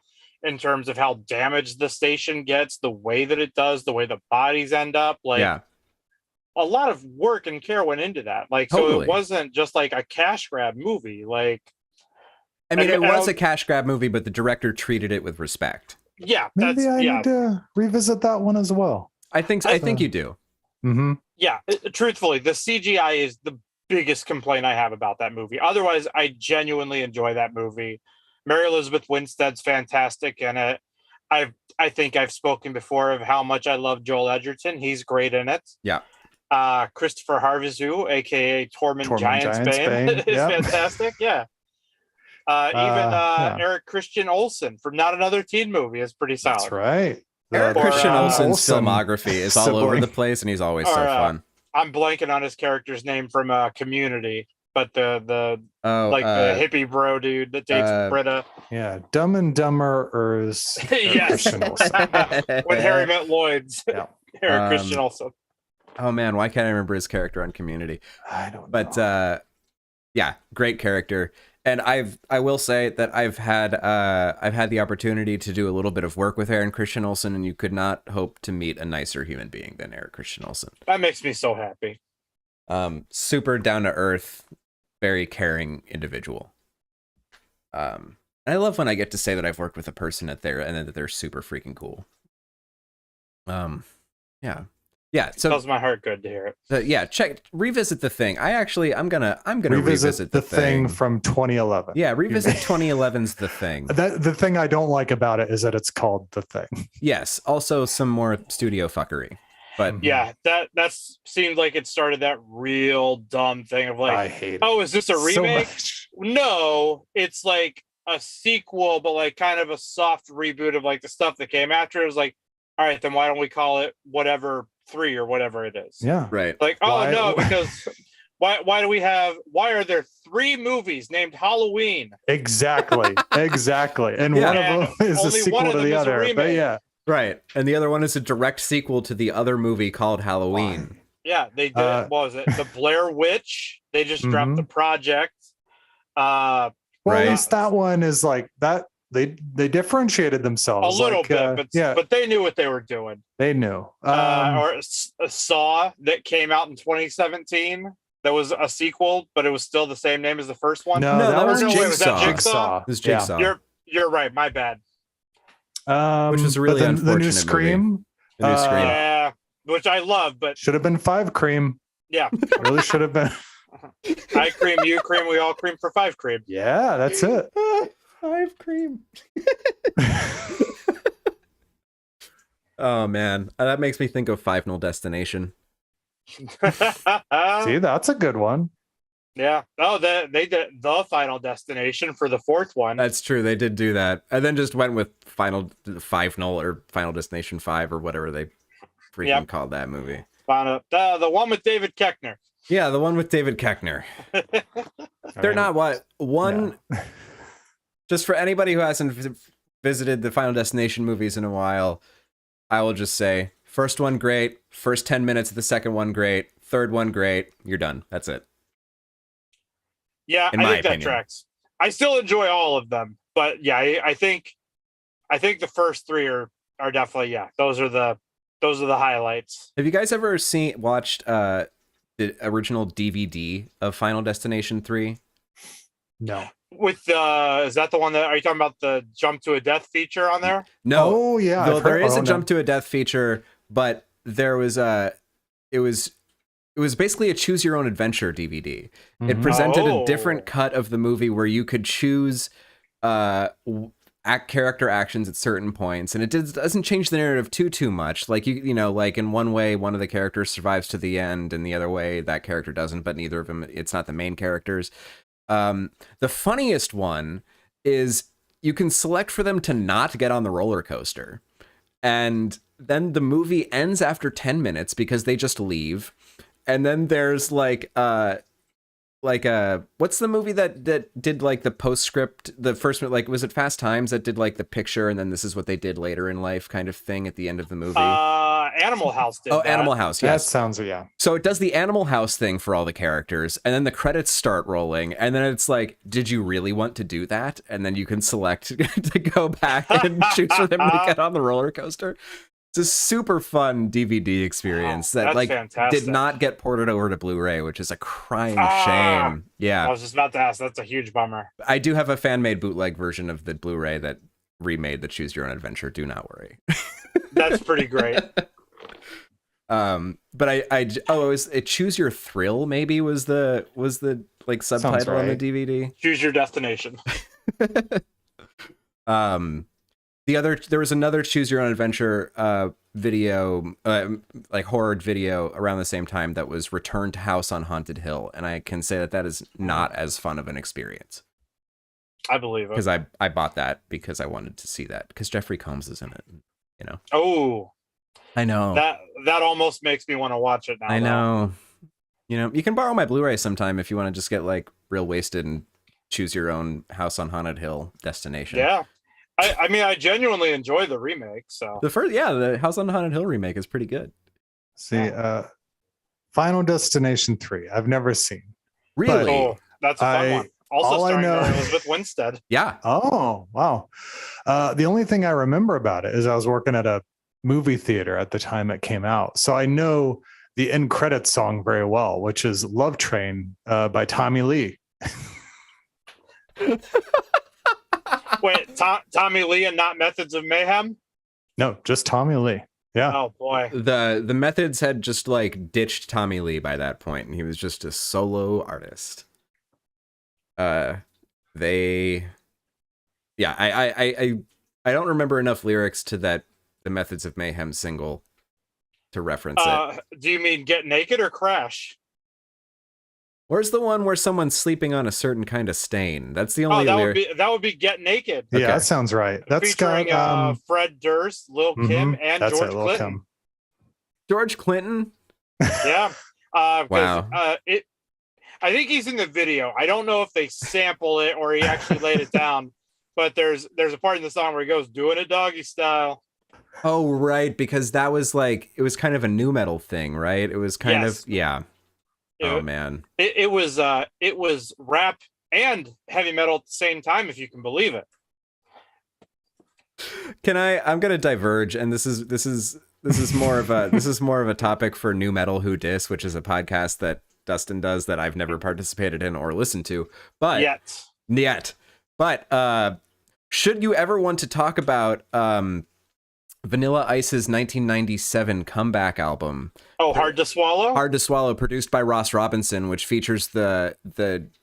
in terms of how damaged the station gets, the way that it does, the way the bodies end up. Like, a lot of work and care went into that. Like, totally. So it wasn't just like a cash grab movie. Like, I mean, it was a cash grab movie, but the director treated it with respect. Yeah, maybe I need to revisit that one as well. I think you do. Mm-hmm. Yeah, truthfully, the CGI is the biggest complaint I have about that movie. Otherwise, I genuinely enjoy that movie. Mary Elizabeth Winstead's fantastic in it. I think I've spoken before of how much I love Joel Edgerton. He's great in it. Yeah. Christopher Harvizu, aka Tormund Giantsbane, is fantastic. Yeah. Eric Christian Olsen from Not Another Teen Movie is pretty solid. That's right. Eric Christian Olsen's filmography is all over the place, and he's always so fun. I'm blanking on his character's name from Community, but the hippie bro dude that dates Britta. Yeah, Dumb and Dumber is Christian Olsen. When Harry Met Lloyd's. Yeah. Eric Christian Olsen. Oh man, why can't I remember his character on Community? I don't know. But yeah, great character. And I will say that I've had the opportunity to do a little bit of work with Aaron Christian Olsen, and you could not hope to meet a nicer human being than Eric Christian Olsen. That makes me so happy. Super down to earth, very caring individual. And I love when I get to say that I've worked with a person and that they're super freaking cool. Yeah. Yeah, so does my heart good to hear it. yeah, revisit The Thing. I'm gonna revisit The Thing from 2011. Yeah, revisit 2011's The Thing. The thing I don't like about it is that it's called The Thing. Yes, also some more studio fuckery. But Yeah, that seemed like it started that real dumb thing of like, I hate it. oh, is this a so remake? much. No, it's like a sequel, but like kind of a soft reboot of like the stuff that came after. It was like, all right, then why don't we call it whatever 3 or whatever it is? Yeah. right. Like, oh Why- no, because why are there 3 movies named Halloween? Exactly. And Yeah. one of them is a Only sequel one of to them the is a other. But remake. yeah. Right. And the other one is a direct sequel to the other movie called Halloween. Yeah, they did. What was it? The Blair Witch. They just dropped Mhm. the project. Well, Right. at least that one is like that. They differentiated A themselves little like, bit, but they knew what they were doing. they knew. Or a Saw that came out in 2017. That was a sequel, but it was still the same name as the first one. No, No, that was Or no, wait, was that Jigsaw. It was Jigsaw. You're right. My bad. Which is really but the unfortunate new Scream. The new Scream. Yeah, which I love, but Should have been 5 Cream. yeah, Really should have been. I cream, you cream, we all cream for 5 cream. Yeah, that's it. 5 Cream. Oh man, that makes me think of Final Destination. See, that's a good one. Yeah. Oh, they did the Final Destination for the 4th one. That's true. They did do that, and then just went with Final or Final Destination 5 or whatever they freaking called that movie. The one with David Koechner. Yeah, the one with David Koechner. They're not one. Just for anybody who hasn't visited the Final Destination movies in a while, I will just say, first one great, first 10 minutes of the second one great, third one great, you're done. That's it. Yeah, In I my think that opinion. tracks. I still enjoy all of them, but yeah, I think the first 3 are definitely, yeah, those are the highlights. Have you guys ever watched the original DVD of Final Destination 3? No. With is that the one that are you talking about the jump to a death feature on there? No. Oh yeah. Though I've there heard- is a no. jump to a death feature, but there was it was basically a choose your own adventure DVD. It Mhm. presented Oh. a different cut of the movie where you could choose character actions at certain points, and it doesn't change the narrative too much. Like you know, like in one way one of the characters survives to the end, and the other way that character doesn't, but neither of them, it's not the main characters. The funniest one is you can select for them to not get on the roller coaster, and then the movie ends after 10 minutes because they just leave. And then there's like what's the movie that did like the postscript, the first, like, was it Fast Times that did like the picture and then this is what they did later in life kind of thing at the end of the movie? Animal House did Oh, that. Animal House, That yes. sounds yeah. So it does the Animal House thing for all the characters, and then the credits start rolling, and then it's like, did you really want to do that? And then you can select to go back and choose for them to get on the roller coaster. It's a super fun DVD experience Wow, that that's like fantastic. did not get ported over to Blu-ray, which is a crying shame. I Yeah, was just about to ask. That's a huge bummer. I do have a fan-made bootleg version of the Blu-ray that remade the Choose Your Own Adventure. Do not worry. That's pretty great. But it was Choose Your Thrill, maybe was the like subtitle on the right. DVD. Choose your destination. There was another Choose Your Own Adventure video, like horror video around the same time, that was Return to House on Haunted Hill, and I can say that is not as fun of an experience, I believe it. because I bought that because I wanted to see that because Jeffrey Combs is in it, you know. Oh, I know. that almost makes me want to watch it now. I though. know. You know, you can borrow my Blu-ray sometime if you want to just get like real wasted and choose your own House on Haunted Hill destination. Yeah. I mean, I genuinely enjoy the remake. So The House on Haunted Hill remake is pretty good. See, Final Destination 3. I've never seen. Really? oh, that's a fun one. Also all I starring know- Elizabeth Winstead. Yeah. Oh, wow. The only thing I remember about it is I was working at a movie theater at the time it came out. So I know the end credits song very well, which is Love Train by Tommy Lee. Wait, Tommy Lee and not Methods of Mayhem? No, just Tommy Lee. Yeah. Oh boy. The Methods had just like ditched Tommy Lee by that point, and he was just a solo artist. They, yeah, I don't remember enough lyrics to that the Methods of Mayhem single to reference it. Do you mean Get Naked or Crash? Where's the one where someone's sleeping on a certain kind of stain? That's the only lyric. That would be Get Naked. Yeah, Okay. that sounds right. That's featuring got Fred Durst, Lil Kim, and that's George it, Lil' Clinton. Kim. George Clinton? Yeah. Wow. I think he's in the video. I don't know if they sample it or he actually laid it down, but there's a part in the song where he goes, doing it doggy style. Oh, right, because that was like, it was kind of a new metal thing, right? It was kind Yes. of, yeah. Oh, man. It was rap and heavy metal at the same time, if you can believe it. I'm going to diverge, and this is more of a topic for New Metal Who Dis, which is a podcast that Dustin does that I've never participated in or listened to, but yet. But should you ever want to talk about Vanilla Ice's 1997 comeback album? Oh, Hard to Swallow? Hard to Swallow, produced by Ross Robinson, which features the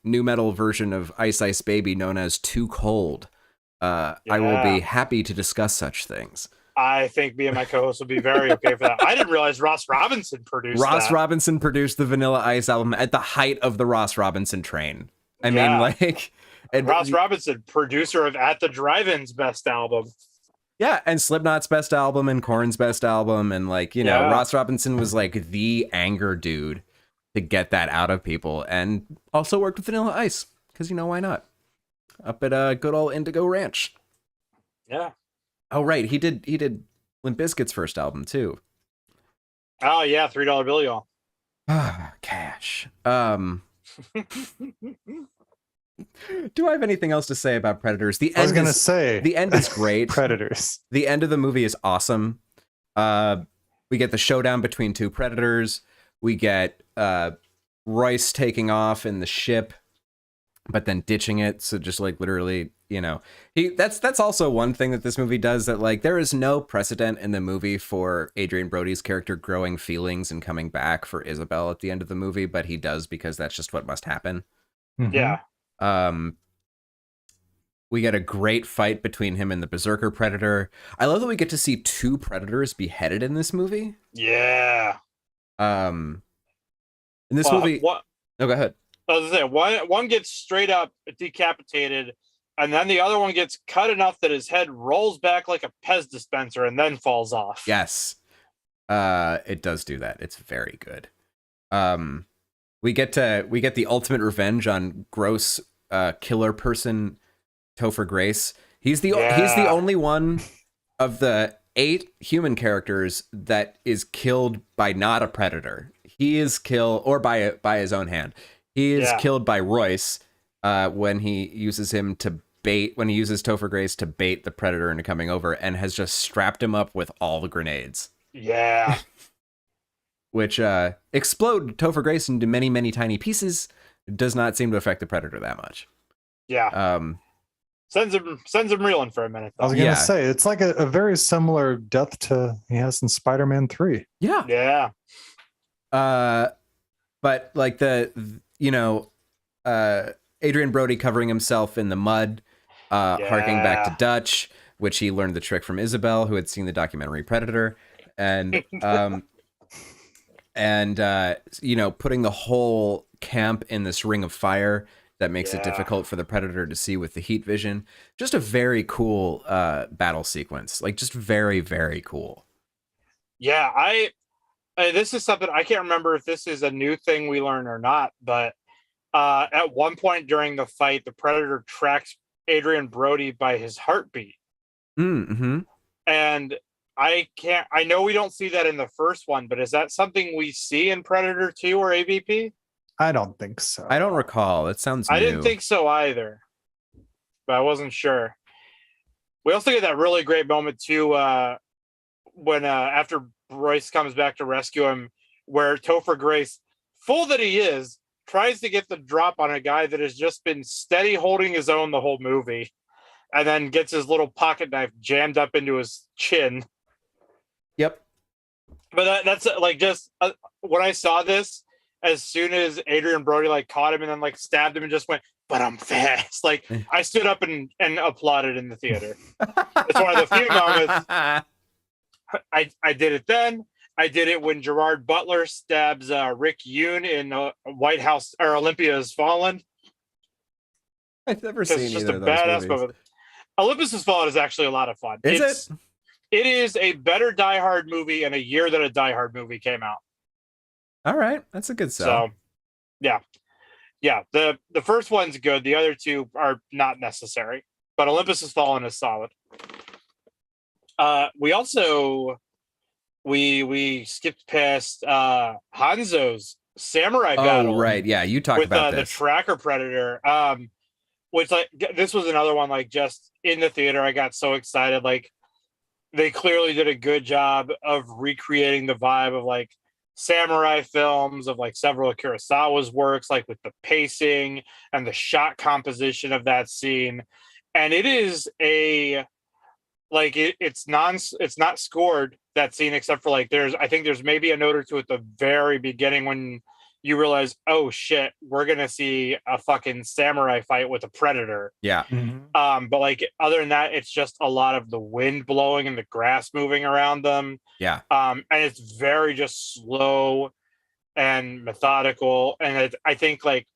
new metal version of Ice Ice Baby known as Too Cold. I will be happy to discuss such things. I think me and my co-host would be very okay for that. I didn't realize Ross Robinson produced Robinson produced the Vanilla Ice album at the height of the Ross Robinson train. I mean, like... And Ross Robinson, producer of At the Drive-In's best album. Yeah, and Slipknot's best album and Korn's best album. And like, you know, Ross Robinson was like the anger dude to get that out of people. And also worked with Vanilla Ice, because, you know, why not? Up at a good old Indigo Ranch. Yeah. Oh, right. He did Limp Bizkit's first album, too. Oh, yeah. $3 bill, y'all. Cash. Do I have anything else to say about Predators? The end is great. Predators. The end of the movie is awesome. We get the showdown between two predators. We get Royce taking off in the ship, but then ditching it. So just like literally, you know, that's also one thing that this movie does, that like there is no precedent in the movie for Adrian Brody's character growing feelings and coming back for Isabel at the end of the movie, but he does because that's just what must happen. Mm-hmm. Yeah. We get a great fight between him and the Berserker Predator. I love that we get to see two Predators beheaded in this movie. Yeah. In this movie... What? No, go ahead. I was gonna say, one gets straight up decapitated, and then the other one gets cut enough that his head rolls back like a Pez dispenser and then falls off. Yes. It does do that. It's very good. We get the ultimate revenge on gross killer person Topher Grace. He's the only one of the 8 human characters that is killed by not a predator. He is killed, or by his own hand. He is killed by Royce when he uses Topher Grace to bait the predator into coming over, and has just strapped him up with all the grenades. Yeah. Which explode Topher Grace into many, many tiny pieces. Does not seem to affect the predator that much. Yeah. Sends him reeling for a minute, though. I was gonna say, it's like a very similar death to he has in Spider-Man 3. Yeah. Yeah. But like Adrian Brody covering himself in the mud, harking back to Dutch, which he learned the trick from Isabel, who had seen the documentary Predator, and putting the whole camp in this ring of fire that makes it difficult for the predator to see with the heat vision. Just a very cool battle sequence, like just very, very cool. Yeah, this is something I can't remember if this is a new thing we learn or not, but at one point during the fight, the predator tracks Adrian Brody by his heartbeat. Mm-hmm. And I know we don't see that in the first one, but is that something we see in Predator 2 or AVP? I don't think so. I don't recall. It sounds new. I didn't think so either, but I wasn't sure. We also get that really great moment too, when after Royce comes back to rescue him, where Topher Grace, fool that he is, tries to get the drop on a guy that has just been steady holding his own the whole movie, and then gets his little pocket knife jammed up into his chin. Yep. But that's like just when I saw this, as soon as Adrian Brody like caught him and then like stabbed him and just went, but I'm fast. Like I stood up and applauded in the theater. It's one of the few moments. I did it then. I did it when Gerard Butler stabs Rick Yoon in White House or Olympia Has Fallen. I've never seen It's just either a of those badass movies. moment. Olympus Has Fallen is actually a lot of fun. Is it? It is a better Die Hard movie in a year that a Die Hard movie came out. All right, that's a good sell. So, yeah. The first one's good. The other two are not necessary. But Olympus Has Fallen is solid. We also we skipped past Hanzo's samurai battle. Oh, right. Yeah, you talked with about the this. tracker predator. Which like this was another one like just in the theater. I got so excited. Like they clearly did a good job of recreating the vibe of like samurai films, of like several of Kurosawa's works, like with the pacing and the shot composition of that scene. And it is a like it's not scored, that scene, except for like I think there's maybe a note or two at the very beginning when you realize, oh shit, we're gonna see a fucking samurai fight with a predator. Yeah. But like other than that, it's just a lot of the wind blowing and the grass moving around them. Yeah. And it's very just slow and methodical. And I think like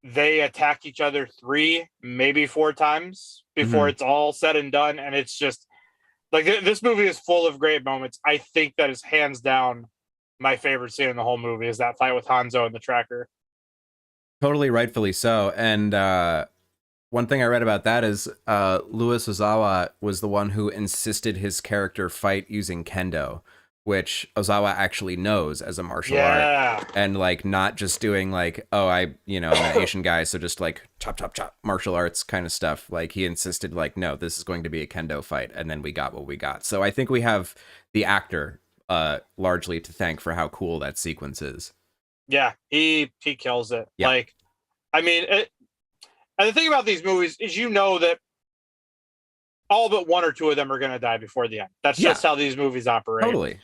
they attack each other 3, maybe 4 times before it's all said and done. And it's just like this movie is full of great moments. I think that is hands down my favorite scene in the whole movie is that fight with Hanzo and the tracker. Totally rightfully so. And one thing I read about that is Louis Ozawa was the one who insisted his character fight using kendo, which Ozawa actually knows as a martial art. And like not just doing like, oh, I'm an Asian guy, so just like chop, chop, chop, martial arts kind of stuff. Like he insisted like, no, this is going to be a kendo fight. And then we got what we got. So I think we have the actor largely to thank for how cool that sequence is. Yeah, he kills it. Yeah. Like, I mean, and the thing about these movies is that all but 1 or 2 of them are going to die before the end. That's just how these movies operate. Totally.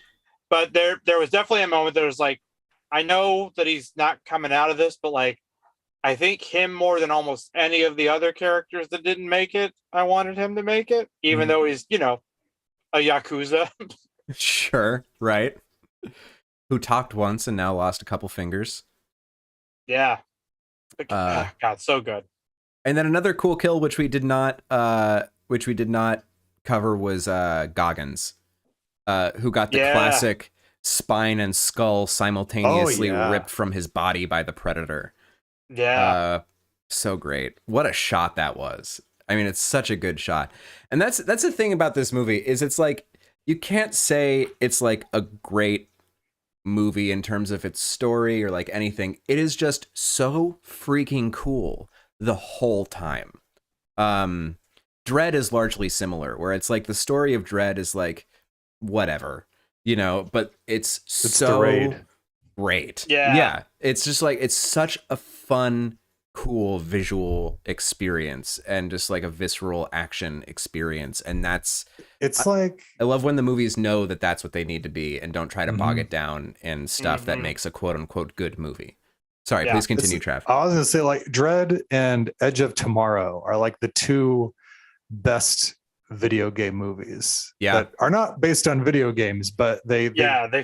But there was definitely a moment that was like, I know that he's not coming out of this, but like, I think him more than almost any of the other characters that didn't make it, I wanted him to make it, even though he's, a Yakuza. Sure, right. Who talked once and now lost a couple fingers. Yeah. God, so good. And then another cool kill, which we did not cover, was Goggins, who got the classic spine and skull simultaneously ripped from his body by the predator. Yeah. So great. What a shot that was. I mean, it's such a good shot. And that's the thing about this movie is it's like, you can't say it's like a great movie in terms of its story or like anything. It is just so freaking cool the whole time. Dread is largely similar, where it's like the story of Dread is like whatever, but it's so great. Yeah. It's just like, it's such a fun, cool visual experience and just like a visceral action experience. And I love when the movies know that that's what they need to be and don't try to bog it down in stuff that makes a quote unquote good movie. Sorry, please continue, Trav. I was gonna say like Dread and Edge of Tomorrow are like the 2 best video game movies that are not based on video games, but they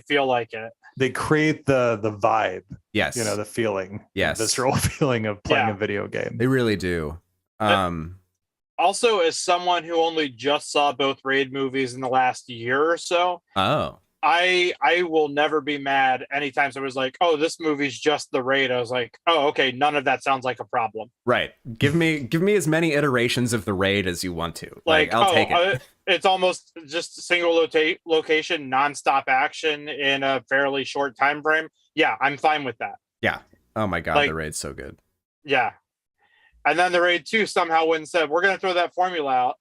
feel like it. They create the vibe. Yes. The feeling. Yes. The visceral feeling of playing a video game. They really do. Also, as someone who only just saw both Raid movies in the last year or so, I will never be mad anytime someone's like, oh, this movie's just the Raid. I was like, oh, okay, none of that sounds like a problem. Right. Give me as many iterations of the Raid as you want to. Like I'll take it. It's almost just single location, nonstop action in a fairly short time frame. Yeah, I'm fine with that. Yeah. Oh my God, the Raid's so good. Yeah. And then the Raid 2 somehow went and said, we're going to throw that formula out.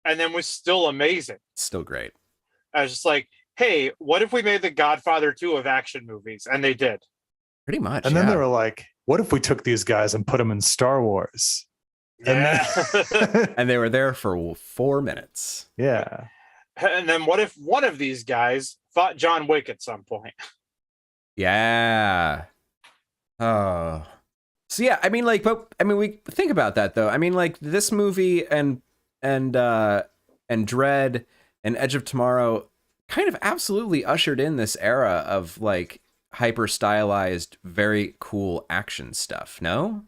And then was still amazing. Still great. I was just like, hey, what if we made the Godfather 2 of action movies? And they did. Pretty much. And then they were like, what if we took these guys and put them in Star Wars? Yeah. And they were there for 4 minutes. Yeah. And then what if one of these guys fought John Wick at some point. Yeah. Oh. So yeah, I mean, like, but I mean, we think about that though. I mean, like this movie and Dread and Edge of Tomorrow kind of absolutely ushered in this era of like hyper stylized, very cool action stuff. No,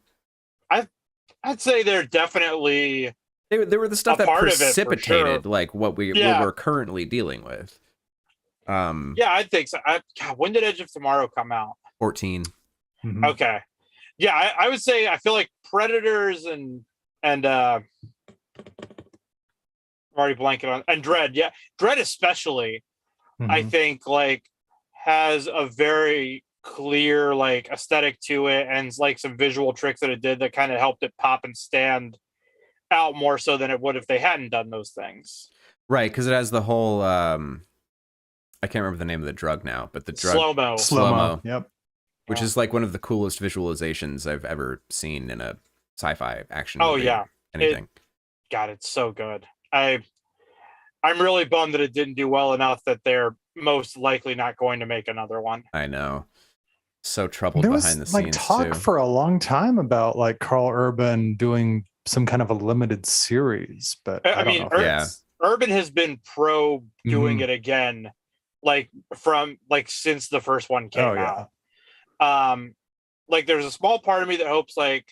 I'd say they're definitely they were the stuff a that part of it, for precipitated sure. like what we're currently dealing with. Yeah, I think so. God, when did Edge of Tomorrow come out? 14. Mhm. Okay. Yeah, I would say I feel like Predators and I'm already blanking on, and Dread. Yeah, Dread especially, I Mhm. think like has a very clear like aesthetic to it, and like some visual tricks that it did that kind of helped it pop and stand out more so than it would if they hadn't done those things. Right, because it has the whole I can't remember the name of the drug now, but the drug Slow-mo. Slow-mo. Yep. Which is like one of the coolest visualizations I've ever seen in a sci-fi action Oh movie, yeah, anything. God, it's so good. I'm really bummed that it didn't do well enough that they're most likely not going to make another one. I know. So troubled There behind the was like scenes talk too. for a long time about like Carl Urban doing some kind of a limited series, but I don't mean, know. If Yeah. Urban has been pro doing Mhm. it again, like from like since the first one came Oh, yeah. out. Like there's a small part of me that hopes like,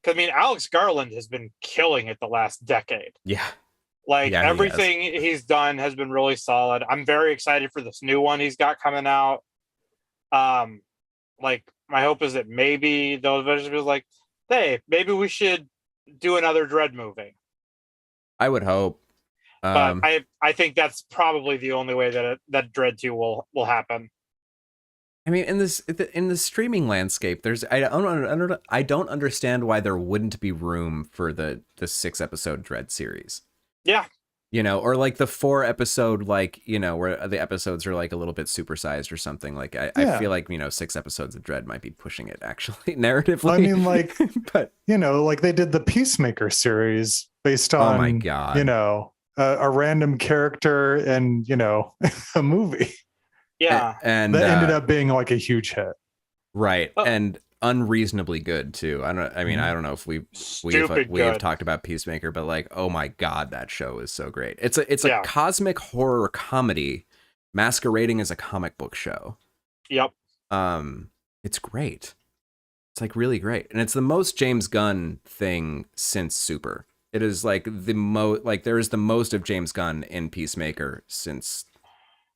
because I mean, Alex Garland has been killing it the last decade. Yeah. Like Yeah, he everything he's done has been really solid. I'm very excited for this new one he's got coming out. Like my hope is that maybe those vegetables like, hey, maybe we should do another Dread movie. I would hope. But I think that's probably the only way that Dread 2 will happen. I mean, in the streaming landscape, I don't understand why there wouldn't be room for the 6-episode Dread series. Yeah. You know, or like the 4-episode, like, you know, where the episodes are like a little bit supersized or something. Like I feel like, you know, 6 episodes of Dread might be pushing it actually narratively. I mean, like, but you know, like they did the Peacemaker series based on, oh my God, you know, a random character in, you know, a movie. Yeah. and that ended up being like a huge hit. Right. And unreasonably good too. I don't know if we have talked about Peacemaker, but like, oh my God, that show is so great. It's a cosmic horror comedy masquerading as a comic book show. Yep. It's great. It's like really great. And it's the most James Gunn thing since Super. It is like there is the most of James Gunn in Peacemaker since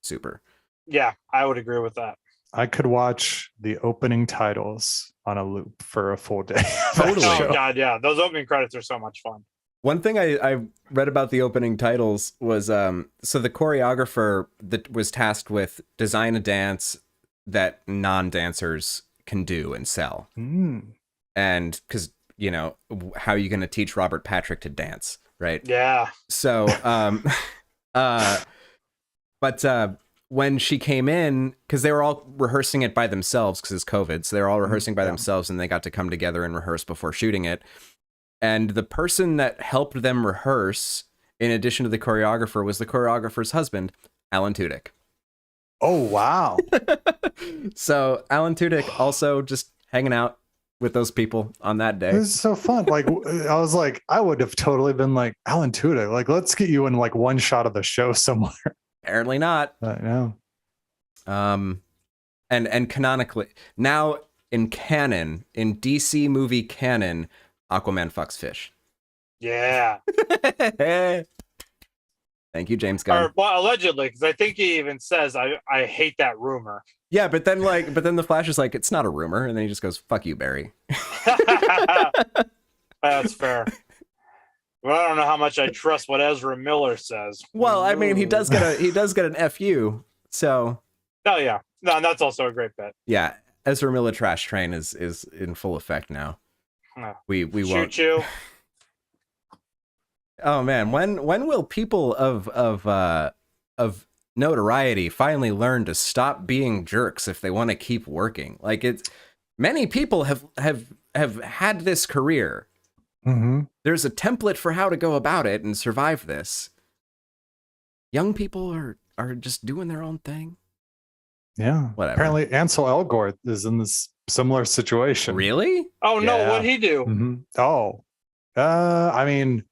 Super. Yeah, I would agree with that. I could watch the opening titles on a loop for a full day. Totally. Oh God, yeah. Those opening credits are so much fun. One thing I read about the opening titles was so the choreographer that was tasked with design a dance that non-dancers can do and sell. And because, you know, how are you going to teach Robert Patrick to dance, right? Yeah. So but when she came in, because they were all rehearsing it by themselves because it's COVID, so they were all rehearsing by themselves, and they got to come together and rehearse before shooting it. And the person that helped them rehearse, in addition to the choreographer, was the choreographer's husband, Alan Tudyk. Oh, wow. So Alan Tudyk also just hanging out with those people on that day. It was so fun. Like, I was like, I would have totally been like, Alan Tudyk, like, let's get you in like one shot of the show somewhere. Apparently not. I know. And canonically, now in canon, in DC movie canon, Aquaman fucks fish. Yeah. Thank you, James Gunn. Or, well, allegedly, because I think he even says, I hate that rumor. Yeah, but then the Flash is like, it's not a rumor, and then he just goes, "Fuck you, Barry." That's fair. Well, I don't know how much I trust what Ezra Miller says. Well, I mean, he does get an FU. So. Oh yeah, no, that's also a great bet. Yeah, Ezra Miller trash train is in full effect now. We won't. Choo-choo. Oh man, when will people of notoriety finally learn to stop being jerks if they want to keep working? Like, it's many people have had this career. Mm-hmm. There's a template for how to go about it and survive this. Young people are just doing their own thing. Yeah. Whatever. Apparently, Ansel Elgort is in this similar situation. Really? Oh no, Yeah. what'd he do? Mhm. Oh, I mean,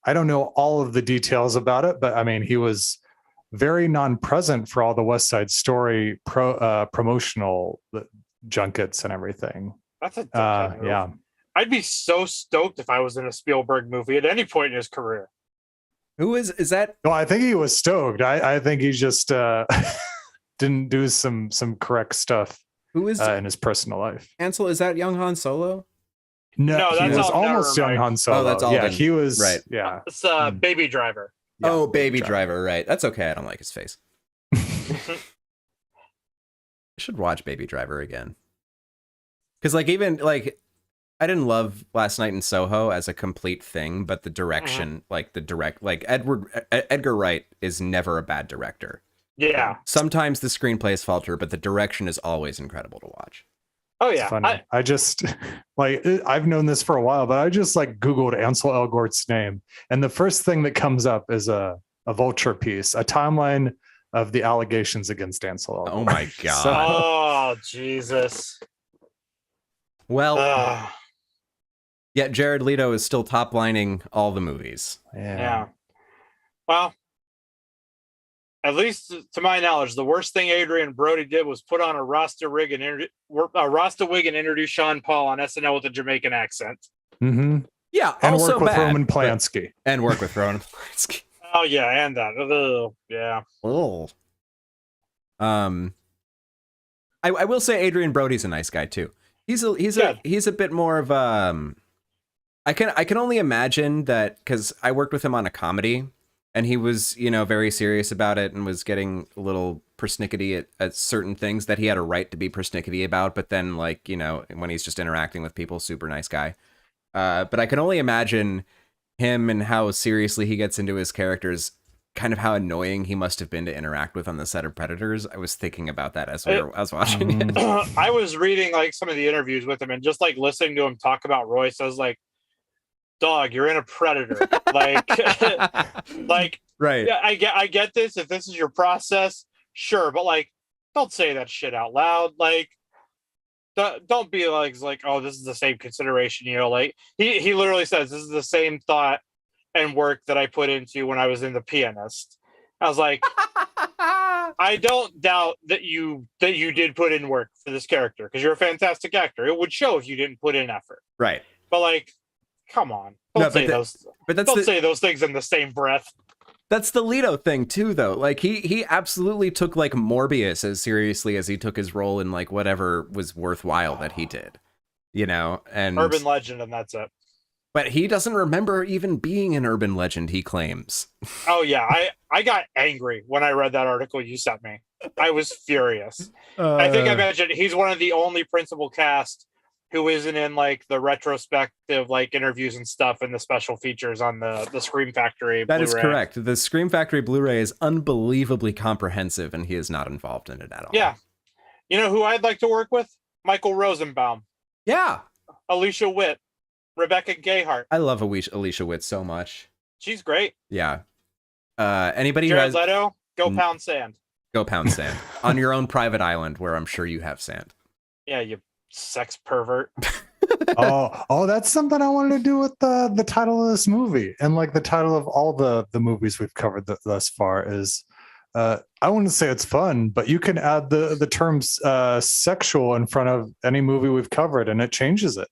I don't know all of the details about it, but I mean, he was very non-present for all the West Side Story promotional junkets and everything. That's a dickhead move. Yeah. I'd be so stoked if I was in a Spielberg movie at any point in his career. Who is that? Well, I think he was stoked. I think he just didn't do some correct stuff. Who is in his personal life? Ansel? Is that young Han Solo? No, he that's was all almost young Nevermind. Han Solo. Oh, that's all yeah, then. he was Right. Yeah. It's Baby Driver. Yeah, Oh, Baby Driver. Right. That's okay. I don't like his face. I should watch Baby Driver again. Because even I didn't love Last Night in Soho as a complete thing, but the direction, Edgar Wright is never a bad director. Yeah. Sometimes the screenplays falter, but the direction is always incredible to watch. Oh It's yeah. funny. I just I've known this for a while, but I just Googled Ansel Elgort's name, and the first thing that comes up is a Vulture piece, a timeline of the allegations against Ansel Elgort. Oh my god! Oh Jesus. Well, Ugh. yet Jared Leto is still top lining all the movies. Yeah. Well, at least to my knowledge, the worst thing Adrian Brody did was put on a Rasta wig and introduce Sean Paul on SNL with a Jamaican accent. Mm-hmm. Yeah, and also work with bad, Roman Polanski. And work with Roman Polanski. Oh yeah, and that. Ugh, yeah. Oh. I will say Adrian Brody's a nice guy too. He's a bit more of I can only imagine that because I worked with him on a comedy and he was, very serious about it and was getting a little persnickety at certain things that he had a right to be persnickety about. But then when he's just interacting with people, super nice guy. But I can only imagine him and how seriously he gets into his characters, kind of how annoying he must have been to interact with on the set of Predators. I was thinking about that as I was watching it. I was reading some of the interviews with him and just listening to him talk about Royce. I was like, dog, you're in a Predator. Right. Yeah, I get this. If this is your process, sure. But don't say that shit out loud. Don't be oh, this is the same consideration. He literally says this is the same thought and work that I put into when I was in The Pianist. I was like, I don't doubt that you did put in work for this character because you're a fantastic actor. It would show if you didn't put in effort. Right. But come on. Don't say those things in the same breath. That's the Leto thing too, though. He absolutely took Morbius as seriously as he took his role in whatever was worthwhile that he did, and urban legend, and that's it. But he doesn't remember even being an urban legend, he claims. Oh yeah, I got angry when I read that article you sent me. I was furious. I think I mentioned he's one of the only principal cast who isn't in the retrospective interviews and stuff and the special features on the Scream Factory That Blu-ray. is correct. The Scream Factory Blu-ray is unbelievably comprehensive and he is not involved in it at all. Yeah. You know who I'd like to work with? Michael Rosenbaum. Yeah. Alicia Witt. Rebecca Gayheart. I love Alicia Witt so much. She's great. Yeah. Anybody Jared who has... Leto, go pound sand. Go pound sand. On your own private island where I'm sure you have sand. Yeah, you sex pervert. oh, that's something I wanted to do with the title of this movie and the title of all the movies we've covered thus far is I wouldn't say it's fun, but you can add the terms sexual in front of any movie we've covered and it changes it.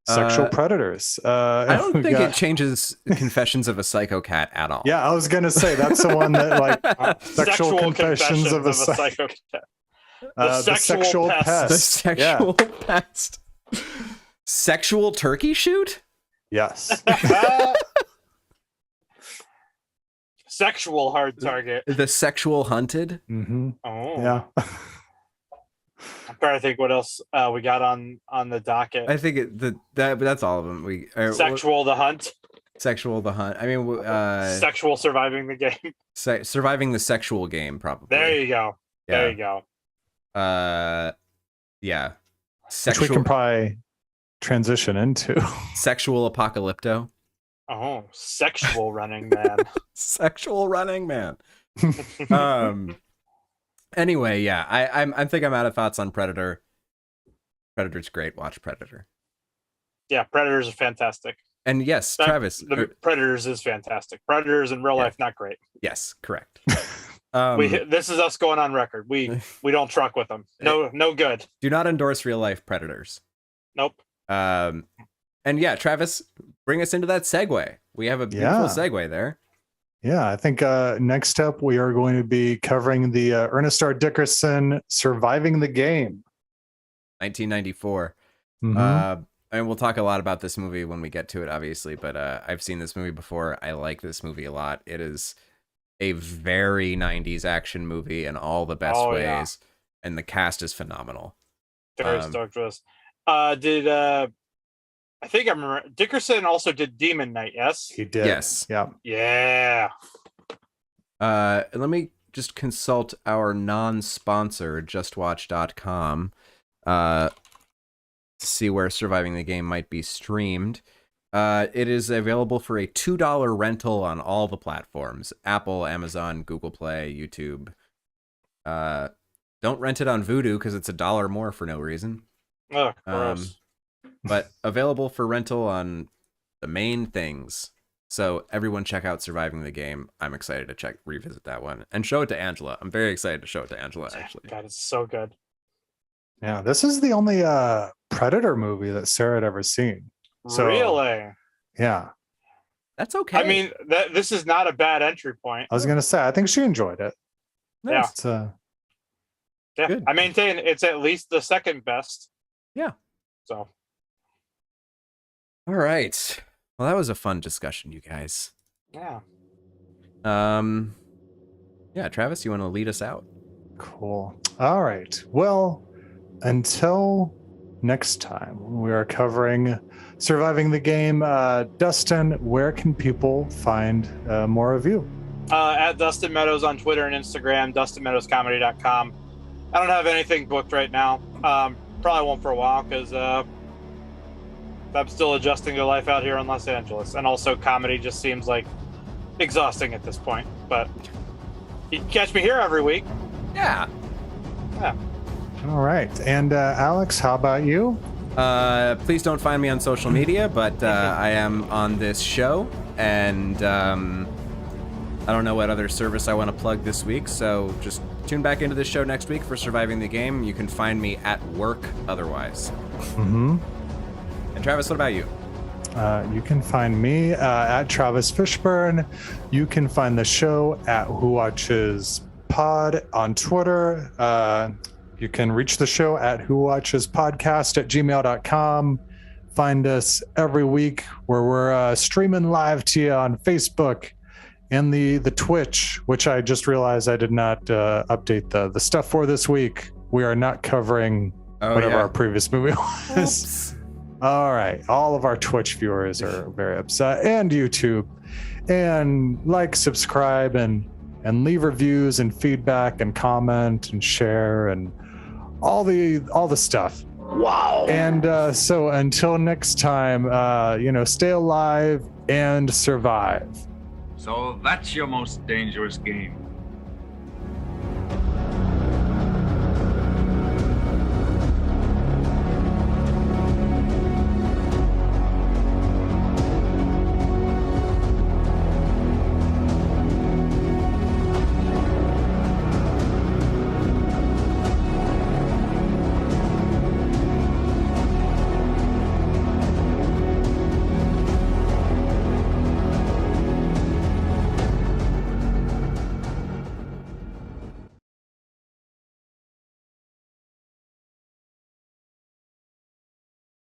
Sexual predators. I don't think it changes Confessions of a Psycho Cat at all. Yeah, I was gonna say that's the one that sexual confessions of a Psycho Cat. The sexual pest. The sexual pest. Sexual turkey shoot? Yes. Sexual hard target. The sexual hunted? Mm-hmm. Oh. Yeah. I'm trying to think what else we got on the docket. I think that's all of them. Sexual the hunt. Sexual the hunt. I mean, sexual surviving the game. Surviving the sexual game, probably. There you go. Yeah. There you go. Yeah. Which we can probably transition into. Sexual apocalypto. Oh, sexual running man. Sexual running man. Anyway, yeah, I think I'm out of thoughts on Predator. Predator's great. Watch Predator. Yeah, Predators are fantastic. And yes, Travis. Predators is fantastic. Predators in real life, not great. Yes, correct. This is us going on record. We don't truck with them. No good. Do not endorse real life predators. Nope. And yeah, Travis, bring us into that segue. We have a beautiful segue there. Yeah, I think next up we are going to be covering the Ernest R. Dickerson Surviving the Game. 1994. Mm-hmm. And we'll talk a lot about this movie when we get to it, obviously, but I've seen this movie before. I like this movie a lot. It is a very 90s action movie in all the best ways, yeah. And the cast is phenomenal. Very stoked with this. I think I remember Dickerson also did Demon Knight, yes? He did. Yes. Yeah. Yeah. Let me just consult our non-sponsor, justwatch.com, to see where Surviving the Game might be streamed. It is available for a $2 rental on all the platforms: Apple, Amazon, Google Play, YouTube. Don't rent it on Vudu because it's $1 more for no reason. Oh, gross. But available for rental on the main things. So everyone check out Surviving the Game. I'm excited to revisit that one and show it to Angela. I'm very excited to show it to Angela, actually. God, it's so good. Yeah, this is the only Predator movie that Sarah had ever seen. So, really? Yeah. That's okay. I mean, this is not a bad entry point. I was going to say, I think she enjoyed it. Nice. Yeah. Good. I maintain it's at least the second best. Yeah. So. All right. Well, that was a fun discussion, you guys. Yeah. Yeah, Travis, you want to lead us out? Cool. All right. Well, until next time, we are covering Surviving the Game. Dustin, where can people find more of you? At Dustin Meadows on Twitter and Instagram, DustinMeadowsComedy.com. I don't have anything booked right now. Probably won't for a while because I'm still adjusting to life out here in Los Angeles. And also comedy just seems like exhausting at this point. But you can catch me here every week. Yeah. Yeah. All right. And Alex, how about you? Please don't find me on social media, but I am on this show. And I don't know what other service I want to plug this week, so just tune back into this show next week for Surviving the Game. You can find me at work otherwise. Mm-hmm. And Travis, what about you? You can find me at Travis Fishburne. You can find the show at Who Watches Pod on Twitter. You can reach the show at whowatchespodcast@gmail.com. Find us every week where we're streaming live to you on Facebook and the Twitch, which I just realized I did not update the stuff for this week. We are not covering whatever our previous movie was. Oops. All right. All of our Twitch viewers are very upset, and YouTube. And like, subscribe, and leave reviews and feedback and comment and share and all the stuff. Wow. And so until next time, stay alive and survive. So that's your most dangerous game.